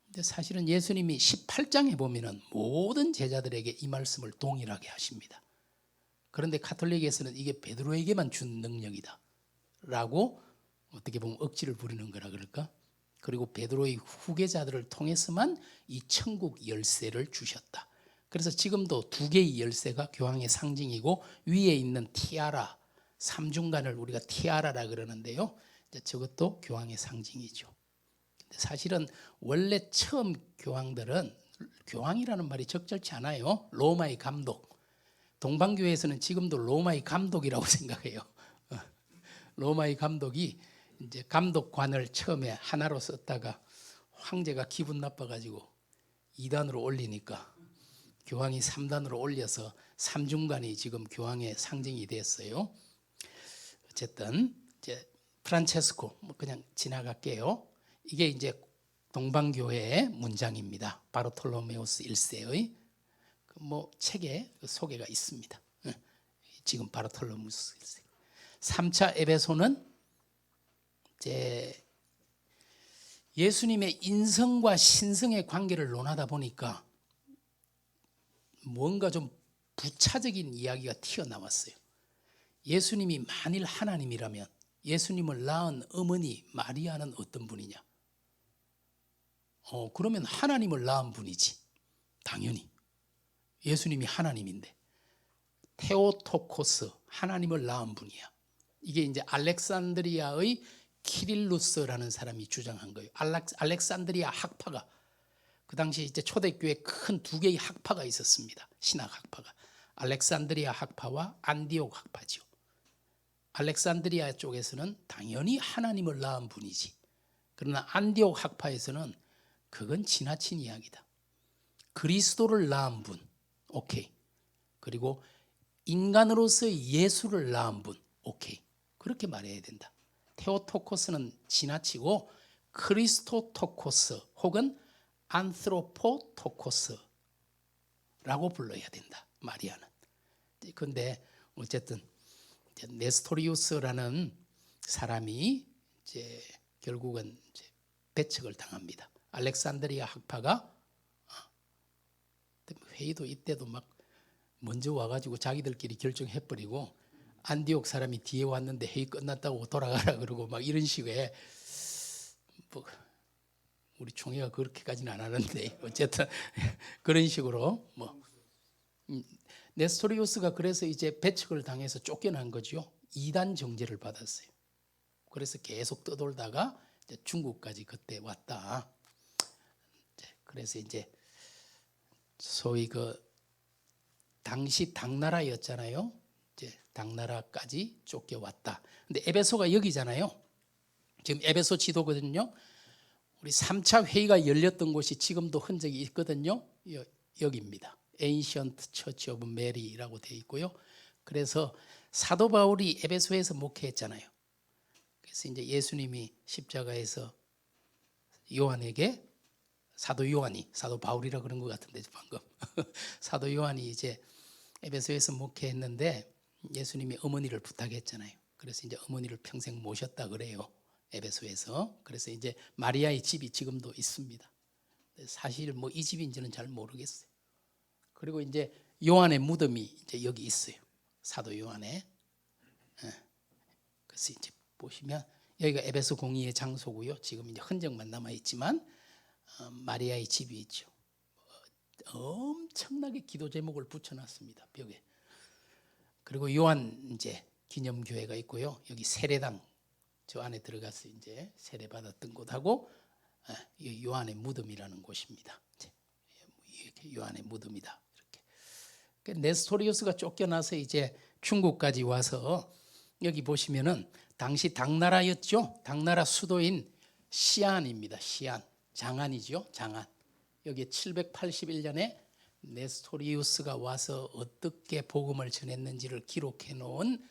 근데 사실은 예수님이 18장에 보면은 모든 제자들에게 이 말씀을 동일하게 하십니다. 그런데 가톨릭에서는 이게 베드로에게만 준 능력이다 라고 어떻게 보면 억지를 부리는 거라 그럴까? 그리고 베드로의 후계자들을 통해서만 이 천국 열쇠를 주셨다. 그래서 지금도 2개의 열쇠가 교황의 상징이고, 위에 있는 티아라, 삼중간을 우리가 티아라라 그러는데요, 저것도 교황의 상징이죠. 근데 사실은 원래 처음 교황들은, 교황이라는 말이 적절치 않아요. 로마의 감독. 동방교회에서는 지금도 로마의 감독이라고 생각해요. 로마의 감독이 이제 감독관을 처음에 하나로 썼다가 황제가 기분 나빠가지고 2단으로 올리니까 교황이 3단으로 올려서 삼중간이 지금 교황의 상징이 됐어요. 어쨌든 이제 프란체스코, 뭐 그냥 지나갈게요. 이게 이제 동방교회의 문장입니다. 바르톨로메우스 1세의 뭐 책에 소개가 있습니다. 지금 바르톨로메우스 1세. 3차 에베소는 이제 예수님의 인성과 신성의 관계를 논하다 보니까 뭔가 좀 부차적인 이야기가 튀어나왔어요. 예수님이 만일 하나님이라면 예수님을 낳은 어머니 마리아는 어떤 분이냐? 그러면 하나님을 낳은 분이지. 당연히 예수님이 하나님인데 테오토코스, 하나님을 낳은 분이야. 이게 이제 알렉산드리아의 키릴루스라는 사람이 주장한 거예요. 알렉산드리아 학파가, 그 당시 이제 초대교회 큰 2개의 학파가 있었습니다. 신학 학파가 알렉산드리아 학파와 안디옥 학파죠. 알렉산드리아 쪽에서는 당연히 하나님을 낳은 분이지. 그러나 안디옥 학파에서는 그건 지나친 이야기다. 그리스도를 낳은 분, 오케이. 그리고 인간으로서의 예수를 낳은 분, 오케이. 그렇게 말해야 된다. 테오토코스는 지나치고 크리스토토코스 혹은 안트로포토코스라고 불러야 된다, 마리아는. 그런데 어쨌든 네스토리우스라는 사람이 이제 결국은 이제 배척을 당합니다. 알렉산드리아 학파가 회의도 이때도 막 먼저 와가지고 자기들끼리 결정해버리고, 안디옥 사람이 뒤에 왔는데 회의 끝났다고 돌아가라 그러고 막 이런 식의, 뭐 우리 총회가 그렇게까지는 안 하는데 어쨌든 그런 식으로 뭐 네스토리우스가 그래서 이제 배척을 당해서 쫓겨난 거죠. 이단 정제를 받았어요. 그래서 계속 떠돌다가 이제 중국까지 그때 왔다. 그래서 이제 소위 그 당시 당나라였잖아요. 이제 당나라까지 쫓겨왔다. 근데 에베소가 여기잖아요. 지금 에베소 지도거든요. 우리 3차 회의가 열렸던 곳이 지금도 흔적이 있거든요. 여기입니다. Ancient Church of Mary라고 되어 있고요. 그래서 사도 바울이 에베소에서 목회했잖아요. 그래서 이제 예수님이 십자가에서 요한에게, 사도 요한이, 사도 바울이라 그런 것 같은데 방금 사도 요한이 이제 에베소에서 목회했는데 예수님이 어머니를 부탁했잖아요. 그래서 이제 어머니를 평생 모셨다 그래요, 에베소에서. 그래서 이제 마리아의 집이 지금도 있습니다. 사실 뭐 이 집인지는 잘 모르겠어요. 그리고 이제 요한의 무덤이 이제 여기 있어요, 사도 요한의. 그래서 이제 보시면 여기가 에베소 공의의 장소고요. 지금 이제 흔적만 남아 있지만 마리아의 집이 있죠. 엄청나게 기도 제목을 붙여놨습니다, 벽에. 그리고 요한 이제 기념교회가 있고요. 여기 세례당 저 안에 들어가서 이제 세례 받았던 곳하고 요한의 무덤이라는 곳입니다. 이렇게 요한의 무덤이다. 이렇게. 네스토리우스가 쫓겨나서 이제 중국까지 와서 여기 보시면은 당시 당나라였죠. 당나라 수도인 시안입니다. 시안, 장안이죠. 장안. 여기 781년에 네스토리우스가 와서 어떻게 복음을 전했는지를 기록해 놓은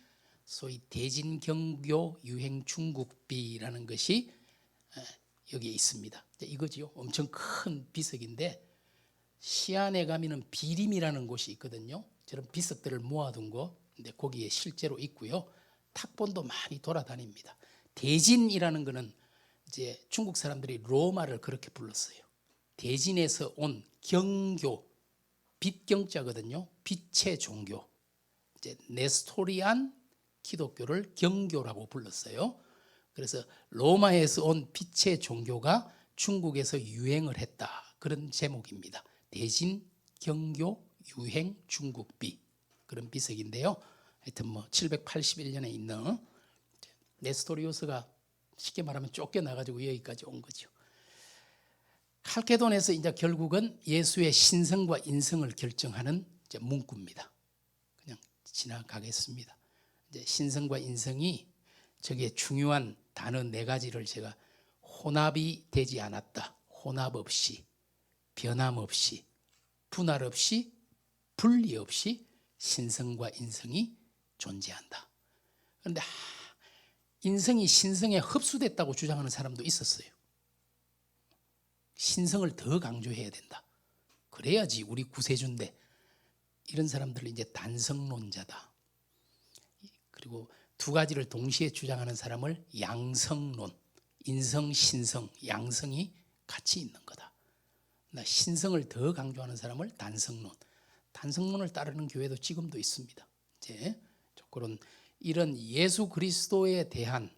소위 대진경교 유행 중국비라는 것이 여기에 있습니다. 이거지요. 엄청 큰 비석인데 시안에 가면은 비림이라는 곳이 있거든요. 저런 비석들을 모아둔 곳. 근데 거기에 실제로 있고요. 탁본도 많이 돌아다닙니다. 대진이라는 거는 이제 중국 사람들이 로마를 그렇게 불렀어요. 대진에서 온 경교, 빛경자거든요. 빛의 종교. 이제 네스토리안 기독교를 경교라고 불렀어요. 그래서 로마에서 온 빛의 종교가 중국에서 유행을 했다. 그런 제목입니다. 대진 경교 유행 중국비 그런 비석인데요. 하여튼 뭐 781년에 있는 네스토리우스가 쉽게 말하면 쫓겨나가지고 여기까지 온 거죠. 칼케돈에서 이제 결국은 예수의 신성과 인성을 결정하는 이제 문구입니다. 그냥 지나가겠습니다. 이제 신성과 인성이 저게 중요한 단어 4가지를 제가 혼합이 되지 않았다. 혼합 없이, 변함 없이, 분할 없이, 분리 없이 신성과 인성이 존재한다. 그런데 인성이 신성에 흡수됐다고 주장하는 사람도 있었어요. 신성을 더 강조해야 된다. 그래야지 우리 구세주인데 이런 사람들을 이제 단성론자다. 그리고 2가지를 동시에 주장하는 사람을 양성론, 인성, 신성, 양성이 같이 있는 거다. 신성을 더 강조하는 사람을 단성론, 단성론을 따르는 교회도 지금도 있습니다. 이제 그런 이런 예수 그리스도에 대한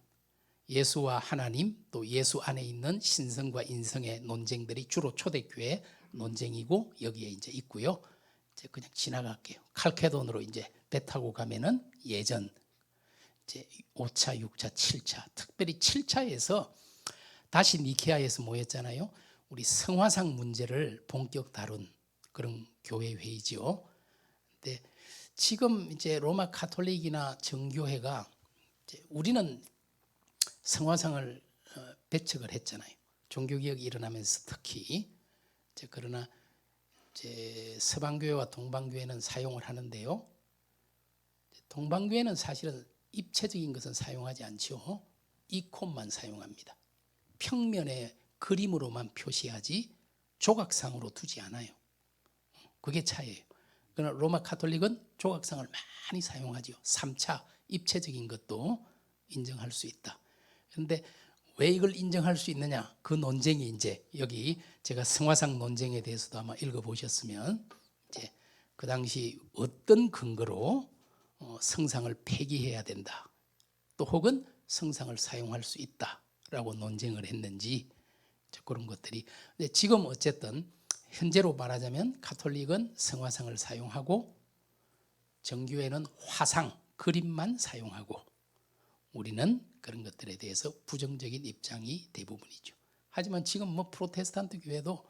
예수와 하나님 또 예수 안에 있는 신성과 인성의 논쟁들이 주로 초대교회 논쟁이고 여기에 이제 있고요. 이제 그냥 지나갈게요. 칼케돈으로 이제 배 타고 가면은 예전 이제 5차, 6차, 7차, 특별히 7차에서 다시 니케아에서 모였잖아요. 우리 성화상 문제를 본격 다룬 그런 교회 회의죠. 근데 지금 이제 로마 카톨릭이나 정교회가 이제 우리는 성화상을 배척을 했잖아요. 종교개혁이 일어나면서 특히 이제 그러나 이제 서방교회와 동방교회는 사용을 하는데요. 동방교회는 사실은 입체적인 것은 사용하지 않죠. 이콘만 사용합니다. 평면에 그림으로만 표시하지 조각상으로 두지 않아요. 그게 차이예요. 그러나 로마 카톨릭은 조각상을 많이 사용하죠. 3차 입체적인 것도 인정할 수 있다. 그런데 왜 이걸 인정할 수 있느냐? 그 논쟁이 이제 여기 제가 성화상 논쟁에 대해서도 아마 읽어보셨으면 이제 그 당시 어떤 근거로 성상을 폐기해야 된다. 또 혹은 성상을 사용할 수 있다라고 논쟁을 했는지 그런 것들이. 근데 지금 어쨌든 현재로 말하자면 가톨릭은 성화상을 사용하고 정교회는 화상, 그림만 사용하고 우리는 그런 것들에 대해서 부정적인 입장이 대부분이죠. 하지만 지금 뭐 프로테스탄트 교회도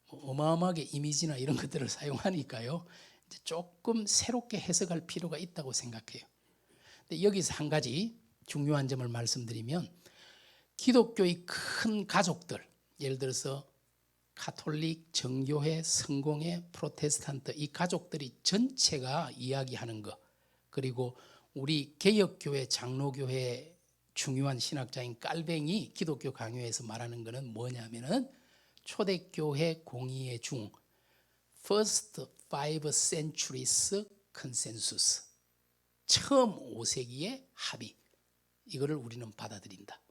어마어마하게 이미지나 이런 것들을 사용하니까요. 이제 조금 새롭게 해석할 필요가 있다고 생각해요. 근데 여기서 한 가지 중요한 점을 말씀드리면 기독교의 큰 가족들, 예를 들어서 가톨릭, 정교회, 성공회, 프로테스탄트 이 가족들이 전체가 이야기하는 것, 그리고 우리 개혁교회, 장로교회 중요한 신학자인 깔뱅이 기독교 강요에서 말하는 것은 뭐냐면은 초대교회 공의의 중 First 5 Centuries Consensus 처음 5세기의 합의 이거를 우리는 받아들인다.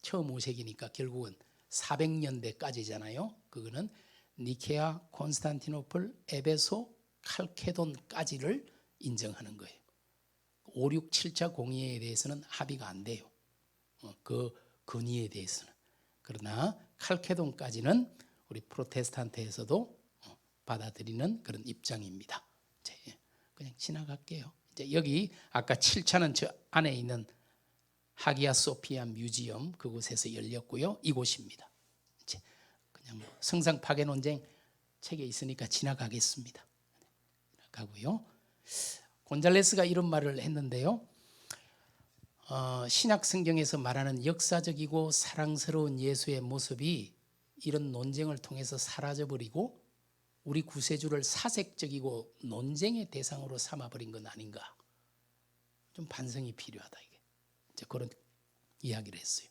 처음 5세기니까 결국은 400년대까지잖아요. 그거는 니케아, 콘스탄티노플, 에베소, 칼케돈까지를 인정하는 거예요. 5, 6, 7차 공의회에 대해서는 합의가 안 돼요. 그 근위에 대해서는. 그러나 칼케돈까지는 우리 프로테스탄트에서도 받아들이는 그런 입장입니다. 이제 그냥 지나갈게요. 이제 여기 아까 7차는 저 안에 있는 하기야 소피아 뮤지엄 그곳에서 열렸고요. 이곳입니다. 이제 그냥 성상 파괴 논쟁 책에 있으니까 지나가겠습니다. 가고요. 곤잘레스가 이런 말을 했는데요. 신약 성경에서 말하는 역사적이고 사랑스러운 예수의 모습이 이런 논쟁을 통해서 사라져버리고 우리 구세주를 사색적이고 논쟁의 대상으로 삼아버린 건 아닌가. 좀 반성이 필요하다 이게. 이제 그런 이야기를 했어요.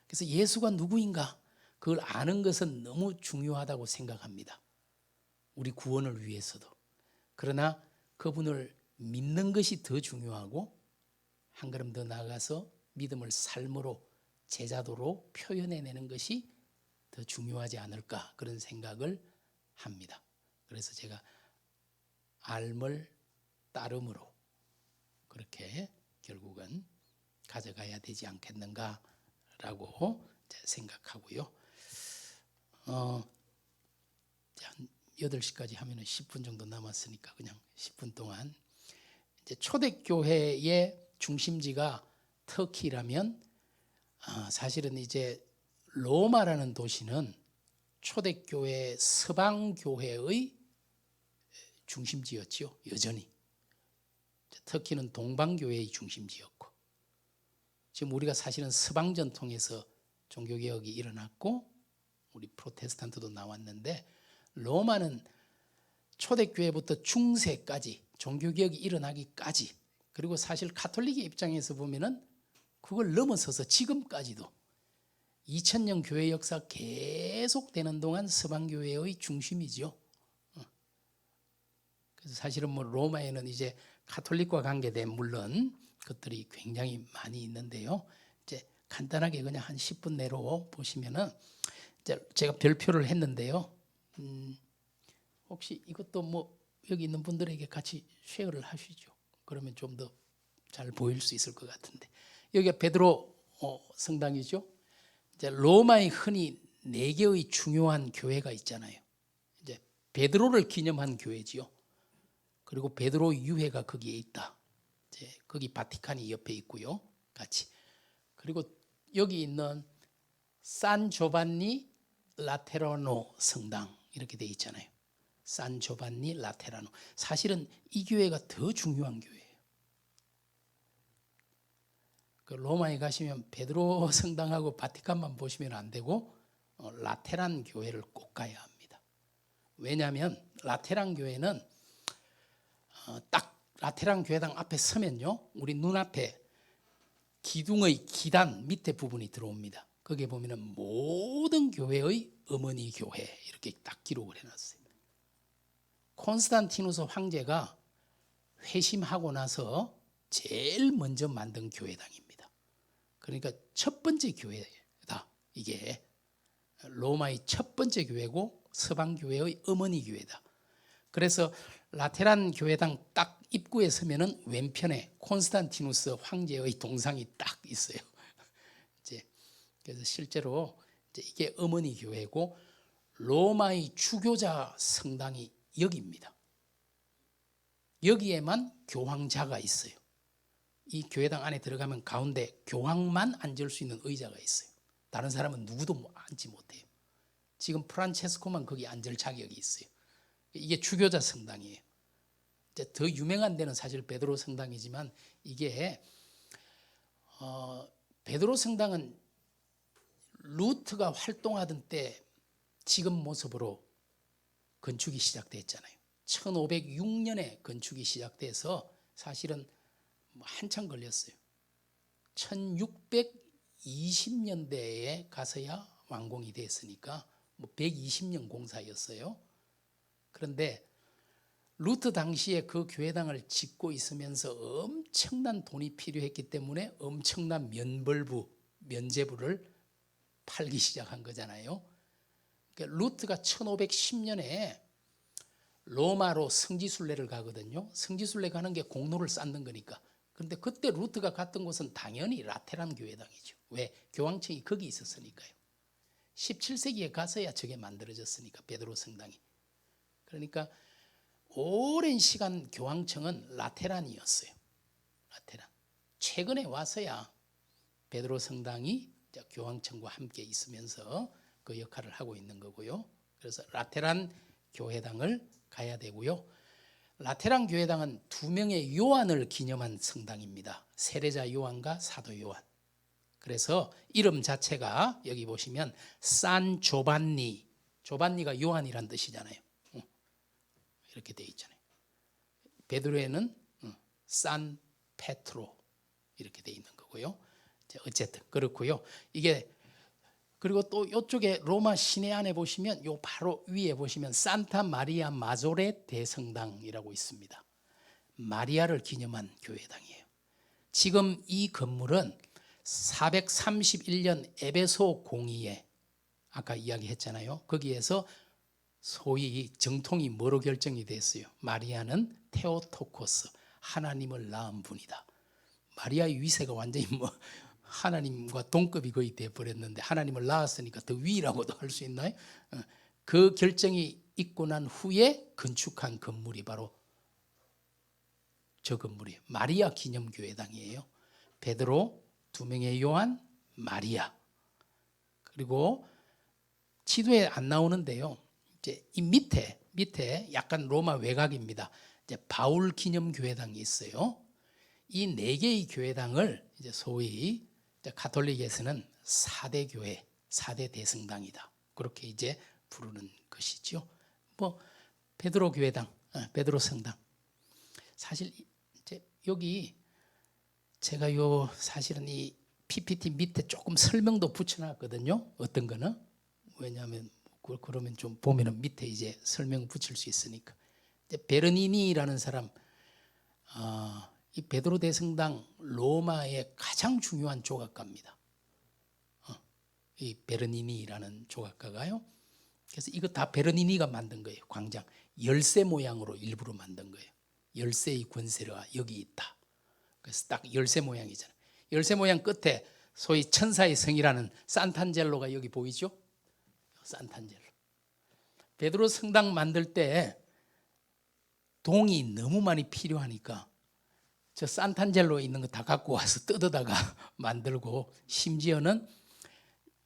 그래서 예수가 누구인가 그걸 아는 것은 너무 중요하다고 생각합니다. 우리 구원을 위해서도. 그러나 그분을 믿는 것이 더 중요하고 한 걸음 더 나아가서 믿음을 삶으로 제자도로 표현해내는 것이 더 중요하지 않을까 그런 생각을 합니다. 그래서 제가 알물 따름으로 그렇게 결국은 가져가야 되지 않겠는가라고 생각하고요. 한 8시까지 하면 10분 정도 남았으니까 그냥 10분 동안 이제 초대교회의 중심지가 터키라면 사실은 이제 로마라는 도시는 초대교회 서방교회의 중심지였죠. 여전히 터키는 동방교회의 중심지였고 지금 우리가 사실은 서방 전통에서 종교개혁이 일어났고 우리 프로테스탄트도 나왔는데 로마는 초대교회부터 중세까지 종교개혁이 일어나기까지 그리고 사실 가톨릭의 입장에서 보면은 그걸 넘어서서 지금까지도 2000년 교회 역사 계속되는 동안 서방교회의 중심이죠. 그래서 사실은 뭐 로마에는 이제 가톨릭과 관계된 물론 것들이 굉장히 많이 있는데요. 이제 간단하게 그냥 한 10분 내로 보시면은 이제 제가 별표를 했는데요. 혹시 이것도 뭐 여기 있는 분들에게 같이 쉐어를 하시죠. 그러면 좀 더 잘 보일 수 있을 것 같은데 여기가 베드로 성당이죠. 이제 로마에 흔히 4개의 중요한 교회가 있잖아요. 이제 베드로를 기념한 교회지요. 그리고 베드로 유해가 거기에 있다. 이제 거기 바티칸이 옆에 있고요. 같이. 그리고 여기 있는 산 조반니 라테라노 성당 이렇게 돼 있잖아요. 산 조반니 라테라노. 사실은 이 교회가 더 중요한 교회예요. 그 로마에 가시면 베드로 성당하고 바티칸만 보시면 안 되고 라테란 교회를 꼭 가야 합니다. 왜냐하면 라테란 교회는 딱 라테란 교회당 앞에 서면요, 우리 눈앞에 기둥의 기단 밑에 부분이 들어옵니다. 거기에 보면은 모든 교회의 어머니 교회 이렇게 딱 기록을 해놨어요. 콘스탄티누스 황제가 회심하고 나서 제일 먼저 만든 교회당입니다. 그러니까 첫 번째 교회다. 이게 로마의 첫 번째 교회고 서방 교회의 어머니 교회다. 그래서 라테란 교회당 딱 입구에 서면은 왼편에 콘스탄티누스 황제의 동상이 딱 있어요. 이제 그래서 실제로 이제 이게 어머니 교회고 로마의 주교자 성당이 여기입니다. 여기에만 교황자가 있어요. 이 교회당 안에 들어가면 가운데 교황만 앉을 수 있는 의자가 있어요. 다른 사람은 누구도 앉지 못해요. 지금 프란체스코만 거기 앉을 자격이 있어요. 이게 주교자 성당이에요. 이제 더 유명한 데는 사실 베드로 성당이지만 이게 베드로 성당은 루트가 활동하던 때 지금 모습으로 건축이 시작됐잖아요. 1506년에 건축이 시작돼서 사실은 한참 걸렸어요. 1620년대에 가서야 완공이 됐으니까 120년 공사였어요. 그런데 루트 당시에 그 교회당을 짓고 있으면서 엄청난 돈이 필요했기 때문에 엄청난 면제부를 팔기 시작한 거잖아요. 그러니까 루트가 1510년에 로마로 성지순례를 가거든요. 성지순례 가는 게 공로를 쌓는 거니까 그런데 그때 루트가 갔던 곳은 당연히 라테란 교회당이죠. 왜? 교황청이 거기 있었으니까요. 17세기에 가서야 저게 만들어졌으니까 베드로 성당이. 그러니까 오랜 시간 교황청은 라테란이었어요. 라테란. 최근에 와서야 베드로 성당이 교황청과 함께 있으면서 그 역할을 하고 있는 거고요. 그래서 라테란 교회당을 가야 되고요. 라테란 교회당은 두 명의 요한을 기념한 성당입니다. 세례자 요한과 사도 요한. 그래서 이름 자체가 여기 보시면 산 조반니, 조반니가 요한이란 뜻이잖아요. 이렇게 돼 있잖아요. 베드로에는 산 페트로 이렇게 돼 있는 거고요. 어쨌든 그렇고요. 이게 그리고 또 이쪽에 로마 시내 안에 보시면 요 바로 위에 보시면 산타 마리아 마조레 대성당이라고 있습니다. 마리아를 기념한 교회당이에요. 지금 이 건물은 431년 에베소 공의회 아까 이야기했잖아요. 거기에서 소위 정통이 뭐로 결정이 됐어요? 마리아는 테오토코스, 하나님을 낳은 분이다. 마리아의 위세가 완전히 뭐 하나님과 동급이 거의 돼버렸는데 하나님을 낳았으니까 더 위라고도 할 수 있나요? 그 결정이 있고 난 후에 건축한 건물이 바로 저 건물이에요. 마리아 기념교회당이에요. 베드로, 두 명의 요한, 마리아. 그리고 지도에 안 나오는데요. 이제 이 밑에 약간 로마 외곽입니다. 이제 바울 기념교회당이 있어요. 이 네 개의 교회당을 이제 소위 가톨릭에서는 4대 교회, 4대 대성당이다. 그렇게 이제 부르는 것이죠. 뭐 베드로 교회당, 베드로 성당. 사실 이제 여기 제가 요 사실은 이 PPT 밑에 조금 설명도 붙여놨거든요. 어떤 거는 왜냐하면 그러면 좀 보면은 밑에 이제 설명 붙일 수 있으니까. 이제 베르니니라는 사람, 이 베드로 대성당 로마의 가장 중요한 조각가입니다. 이 베르니니라는 조각가가요. 그래서 이거 다 베르니니가 만든 거예요. 광장 열쇠 모양으로 일부러 만든 거예요. 열쇠의 권세가 여기 있다. 그래서 딱 열쇠 모양이잖아요. 열쇠 모양 끝에 소위 천사의 성이라는 산탄젤로가 여기 보이죠? 산탄젤로. 베드로 성당 만들 때 동이 너무 많이 필요하니까 저 산탄젤로에 있는 거 다 갖고 와서 뜯어다가 만들고 심지어는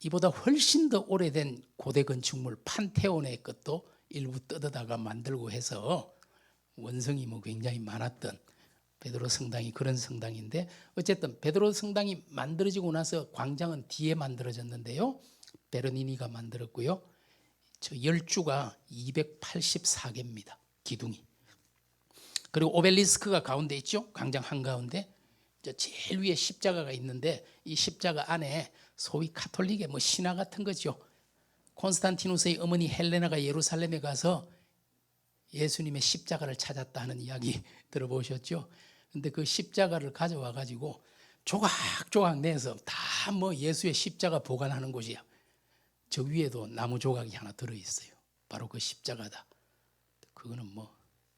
이보다 훨씬 더 오래된 고대 건축물 판테온의 것도 일부 뜯어다가 만들고 해서 원성이 뭐 굉장히 많았던 베드로 성당이 그런 성당인데 어쨌든 베드로 성당이 만들어지고 나서 광장은 뒤에 만들어졌는데요. 베르니니가 만들었고요. 저 열주가 284개입니다. 기둥이. 그리고 오벨리스크가 가운데 있죠. 광장 한가운데. 제일 위에 십자가가 있는데 이 십자가 안에 소위 가톨릭의 뭐 신화 같은 거죠. 콘스탄티누스의 어머니 헬레나가 예루살렘에 가서 예수님의 십자가를 찾았다 하는 이야기 들어보셨죠? 근데 그 십자가를 가져와 가지고 조각조각 내서 다 뭐 예수의 십자가 보관하는 곳이야. 저 위에도 나무 조각이 하나 들어 있어요. 바로 그 십자가다. 그거는 뭐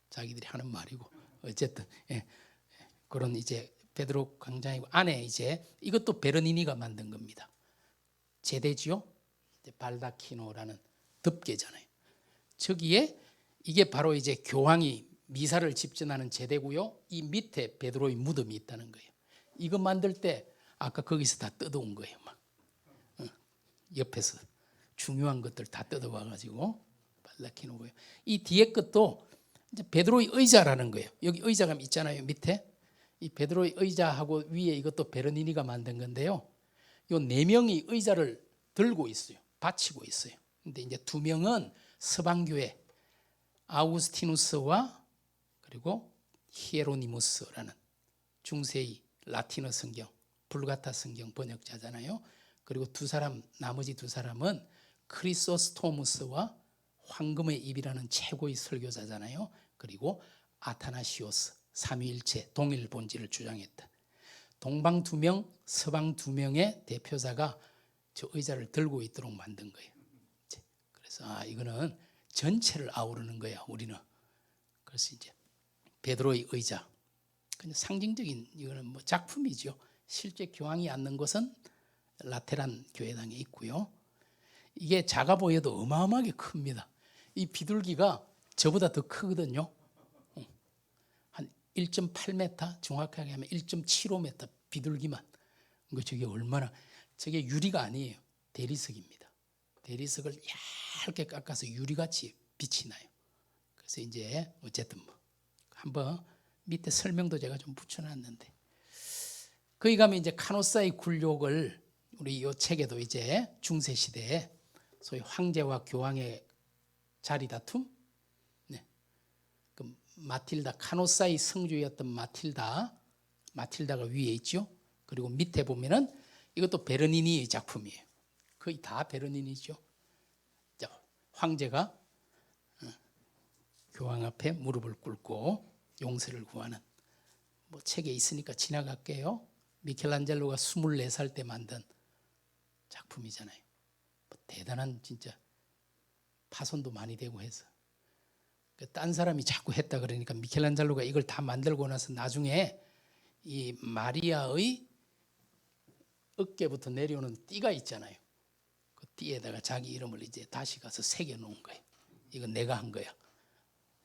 자기들이 하는 말이고 어쨌든 그런 이제 베드로 광장이고 안에 이제 이것도 베르니니가 만든 겁니다. 제대지요. 발다키노라는 덮개잖아요. 저기에 이게 바로 이제 교황이 미사를 집전하는 제대고요. 이 밑에 베드로의 무덤이 있다는 거예요. 이거 만들 때 아까 거기서 다 뜯어온 거예요. 막 옆에서 중요한 것들 다 뜯어와 가지고 발다키노고요. 이 뒤에 것도 이제 베드로의 의자라는 거예요. 여기 의자가 있잖아요. 밑에 이 베드로의 의자하고 위에 이것도 베르니니가 만든 건데요. 요 네 명이 의자를 들고 있어요. 받치고 있어요. 근데 이제 두 명은 서방교회 아우구스티누스와 그리고 히에로니무스라는 중세의 라틴어 성경, 불가타 성경 번역자잖아요. 그리고 나머지 두 사람은 크리소스토무스와 황금의 입이라는 최고의 설교자잖아요. 그리고 아타나시오스, 삼위일체 동일 본질을 주장했다. 동방 두 명, 서방 두 명의 대표자가 저 의자를 들고 있도록 만든 거예요. 그래서 이거는 전체를 아우르는 거야, 우리는. 그래서 이제 베드로의 의자, 그냥 상징적인 이거는 뭐 작품이죠. 실제 교황이 앉는 곳은 라테란 교회당에 있고요. 이게 작아 보여도 어마어마하게 큽니다. 이 비둘기가 저보다 더 크거든요. 한 1.8m, 정확하게 하면 1.75m 비둘기만. 저게 얼마나, 저게 유리가 아니에요. 대리석입니다. 대리석을 얇게 깎아서 유리같이 빛이 나요. 그래서 이제 어쨌든 뭐 한번 밑에 설명도 제가 좀 붙여놨는데, 거기 가면 이제 카노사의 굴욕을, 우리 이 책에도 이제 중세 시대에 소위 황제와 교황의 자리 다툼, 네. 그 마틸다, 카노사의 성주였던 마틸다가 위에 있죠. 그리고 밑에 보면은 이것도 베르니니의 작품이에요. 거의 다 베르니니죠. 황제가 교황 앞에 무릎을 꿇고 용서를 구하는, 뭐 책에 있으니까 지나갈게요. 미켈란젤로가 24살 때 만든 작품이잖아요. 뭐 대단한 진짜 파손도 많이 되고 해서 딴 사람이 자꾸 했다 그러니까 미켈란젤로가 이걸 다 만들고 나서 나중에 이 마리아의 어깨부터 내려오는 띠가 있잖아요. 그 띠에다가 자기 이름을 이제 다시 가서 새겨 놓은 거예요. 이건 내가 한 거야.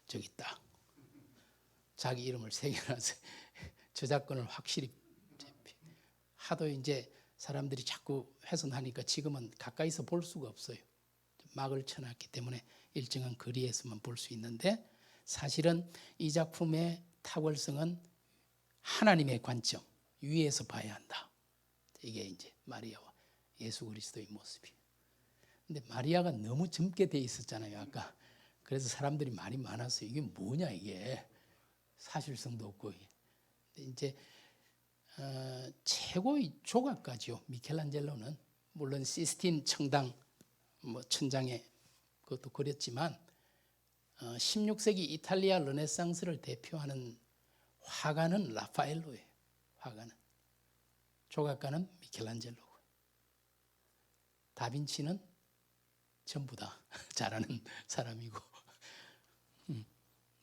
저기 딱 자기 이름을 새겨놔서 저작권을 확실히, 하도 이제 사람들이 자꾸 훼손하니까 지금은 가까이서 볼 수가 없어요. 막을 쳐놨기 때문에 일정한 거리에서만 볼 수 있는데, 사실은 이 작품의 탁월성은 하나님의 관점, 위에서 봐야 한다. 이게 이제 마리아와 예수 그리스도의 모습이에요. 근데 마리아가 너무 젊게 돼 있었잖아요, 아까. 그래서 사람들이 말이 많았어요. 이게 뭐냐, 이게 사실성도 없고. 이제 최고의 조각가죠, 미켈란젤로는. 물론 시스틴 청당 뭐 천장에 그것도 그렸지만 16세기 이탈리아 르네상스를 대표하는 화가는 라파엘로예요. 화가는. 조각가는 미켈란젤로고, 다빈치는 전부 다 잘하는 사람이고,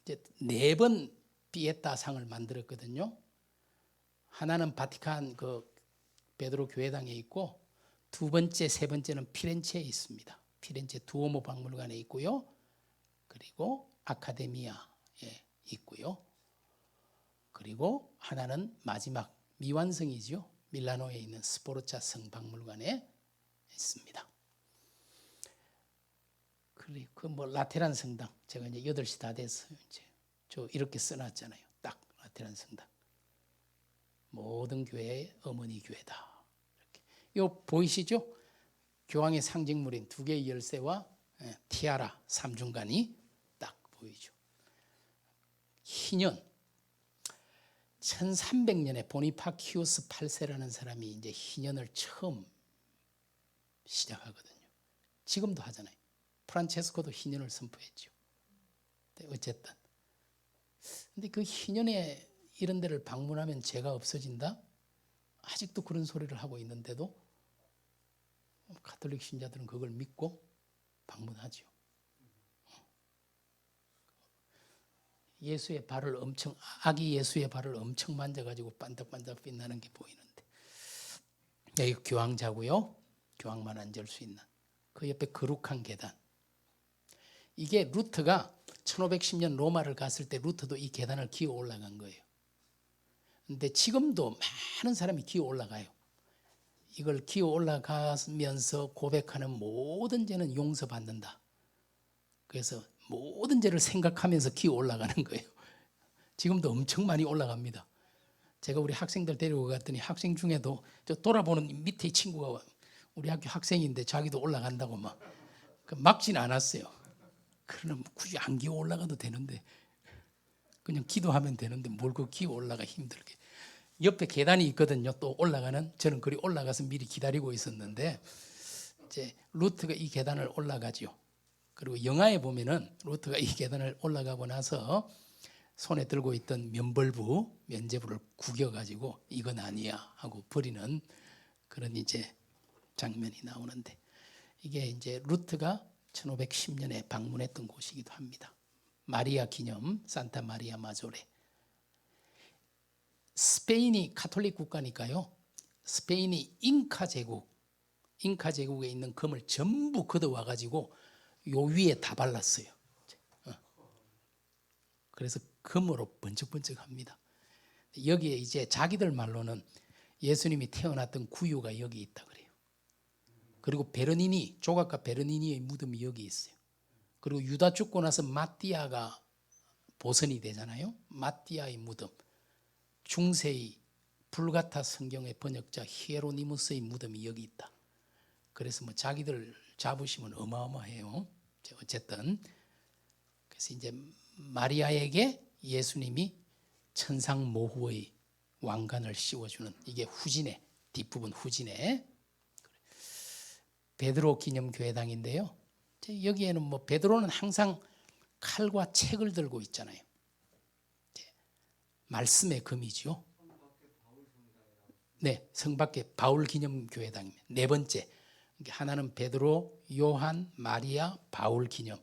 이제 4번 피에타 상을 만들었거든요. 하나는 바티칸 그 베드로 교회당에 있고, 2번째, 3번째는 피렌체에 있습니다. 피렌체 두오모 박물관에 있고요. 그리고 아카데미아에 있고요. 그리고 하나는 마지막 미완성이죠. 밀라노에 있는 스포르차 성박물관에 있습니다. 그리고 뭐 라테란 성당, 제가 이제 8시 다 됐어요. 이제 저 이렇게 써놨잖아요. 딱 라테란 성당. 모든 교회의 어머니 교회다. 이렇게. 이거 보이시죠? 교황의 상징물인 2개의 열쇠와 티아라 3중간이 딱 보이죠. 희년 1300년에 보니파키우스 8세라는 사람이 이제 희년을 처음 시작하거든요. 지금도 하잖아요. 프란체스코도 희년을 선포했죠. 어쨌든 근데 그 희년에 이런 데를 방문하면 죄가 없어진다? 아직도 그런 소리를 하고 있는데도 가톨릭 신자들은 그걸 믿고 방문하죠. 예수의 발을 엄청, 아기 예수의 발을 엄청 만져가지고 반짝반짝 빛나는 게 보이는데, 여기 교황자고요. 교황만 앉을 수 있는. 그 옆에 거룩한 계단. 이게 루트가 1510년 로마를 갔을 때 루트도 이 계단을 기어 올라간 거예요. 근데 지금도 많은 사람이 기어 올라가요. 이걸 기어 올라가면서 고백하는 모든 죄는 용서받는다. 그래서 모든 죄를 생각하면서 기어 올라가는 거예요. 지금도 엄청 많이 올라갑니다. 제가 우리 학생들 데리고 갔더니 학생 중에도 저 돌아보는 밑에 친구가 우리 학교 학생인데 자기도 올라간다고 막 막지는 않았어요. 그러면 굳이 안 기어 올라가도 되는데, 그냥 기도하면 되는데 뭘 그 기어 올라가 힘들게. 옆에 계단이 있거든요. 또 올라가는. 저는 그리 올라가서 미리 기다리고 있었는데, 이제 루트가 이 계단을 올라가죠. 그리고 영화에 보면은 루트가 이 계단을 올라가고 나서 손에 들고 있던 면제부를 구겨가지고 이건 아니야 하고 버리는 그런 이제 장면이 나오는데, 이게 이제 루트가 1510년에 방문했던 곳이기도 합니다. 마리아 기념 산타 마리아 마조레. 스페인이 카톨릭 국가니까요. 스페인이 잉카 제국에 있는 금을 전부 걷어와 가지고 요 위에 다 발랐어요. 그래서 금으로 번쩍번쩍합니다. 여기에 이제 자기들 말로는 예수님이 태어났던 구유가 여기 있다 그래요. 그리고 베르니니, 조각가 베르니니의 무덤이 여기 있어요. 그리고 유다 죽고 나서 마띠아가 보선이 되잖아요. 마띠아의 무덤, 중세의 불가타 성경의 번역자 히에로니무스의 무덤이 여기 있다. 그래서 뭐 자기들 자부심은 어마어마해요. 어쨌든 그래서 이제 마리아에게 예수님이 천상모후의 왕관을 씌워주는, 이게 후진에, 뒷부분 후진에 베드로 기념교회당인데요. 여기에는 뭐 베드로는 항상 칼과 책을 들고 있잖아요. 말씀의 금이죠. 네, 성밖에 바울 기념교회당입니다. 네 번째, 하나는 베드로, 요한, 마리아, 바울 기념.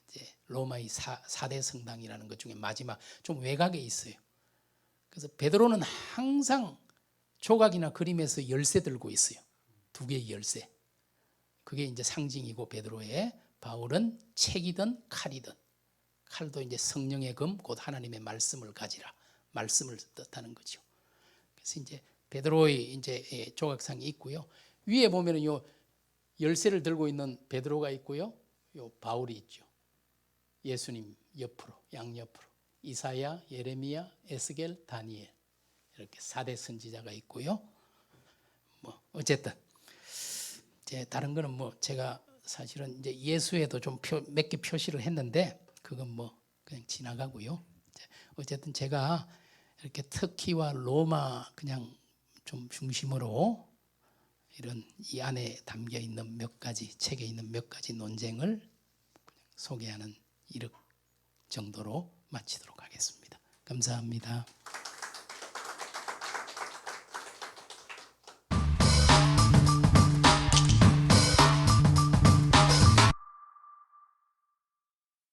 이제 로마의 4대 성당이라는 것 중에 마지막 좀 외곽에 있어요. 그래서 베드로는 항상 조각이나 그림에서 열쇠 들고 있어요. 2개의 열쇠. 그게 이제 상징이고 베드로의, 바울은 책이든 칼이든, 칼도 이제 성령의 금, 곧 하나님의 말씀을 가지라, 말씀을 뜻하는 거죠. 그래서 이제 베드로의 이제 조각상이 있고요. 위에 보면은 요 열쇠를 들고 있는 베드로가 있고요. 요 바울이 있죠. 예수님 옆으로, 양옆으로. 이사야, 예레미야, 에스겔, 다니엘. 이렇게 4대 선지자가 있고요. 뭐 어쨌든 이제 다른 거는 뭐 제가 사실은 이제 예수에도 좀 몇 개 표시를 했는데 그건 뭐 그냥 지나가고요. 어쨌든 제가 이렇게 터키와 로마 그냥 좀 중심으로 이런 이 안에 담겨 있는 몇 가지, 책에 있는 몇 가지 논쟁을 소개하는 이렇 정도로 마치도록 하겠습니다. 감사합니다.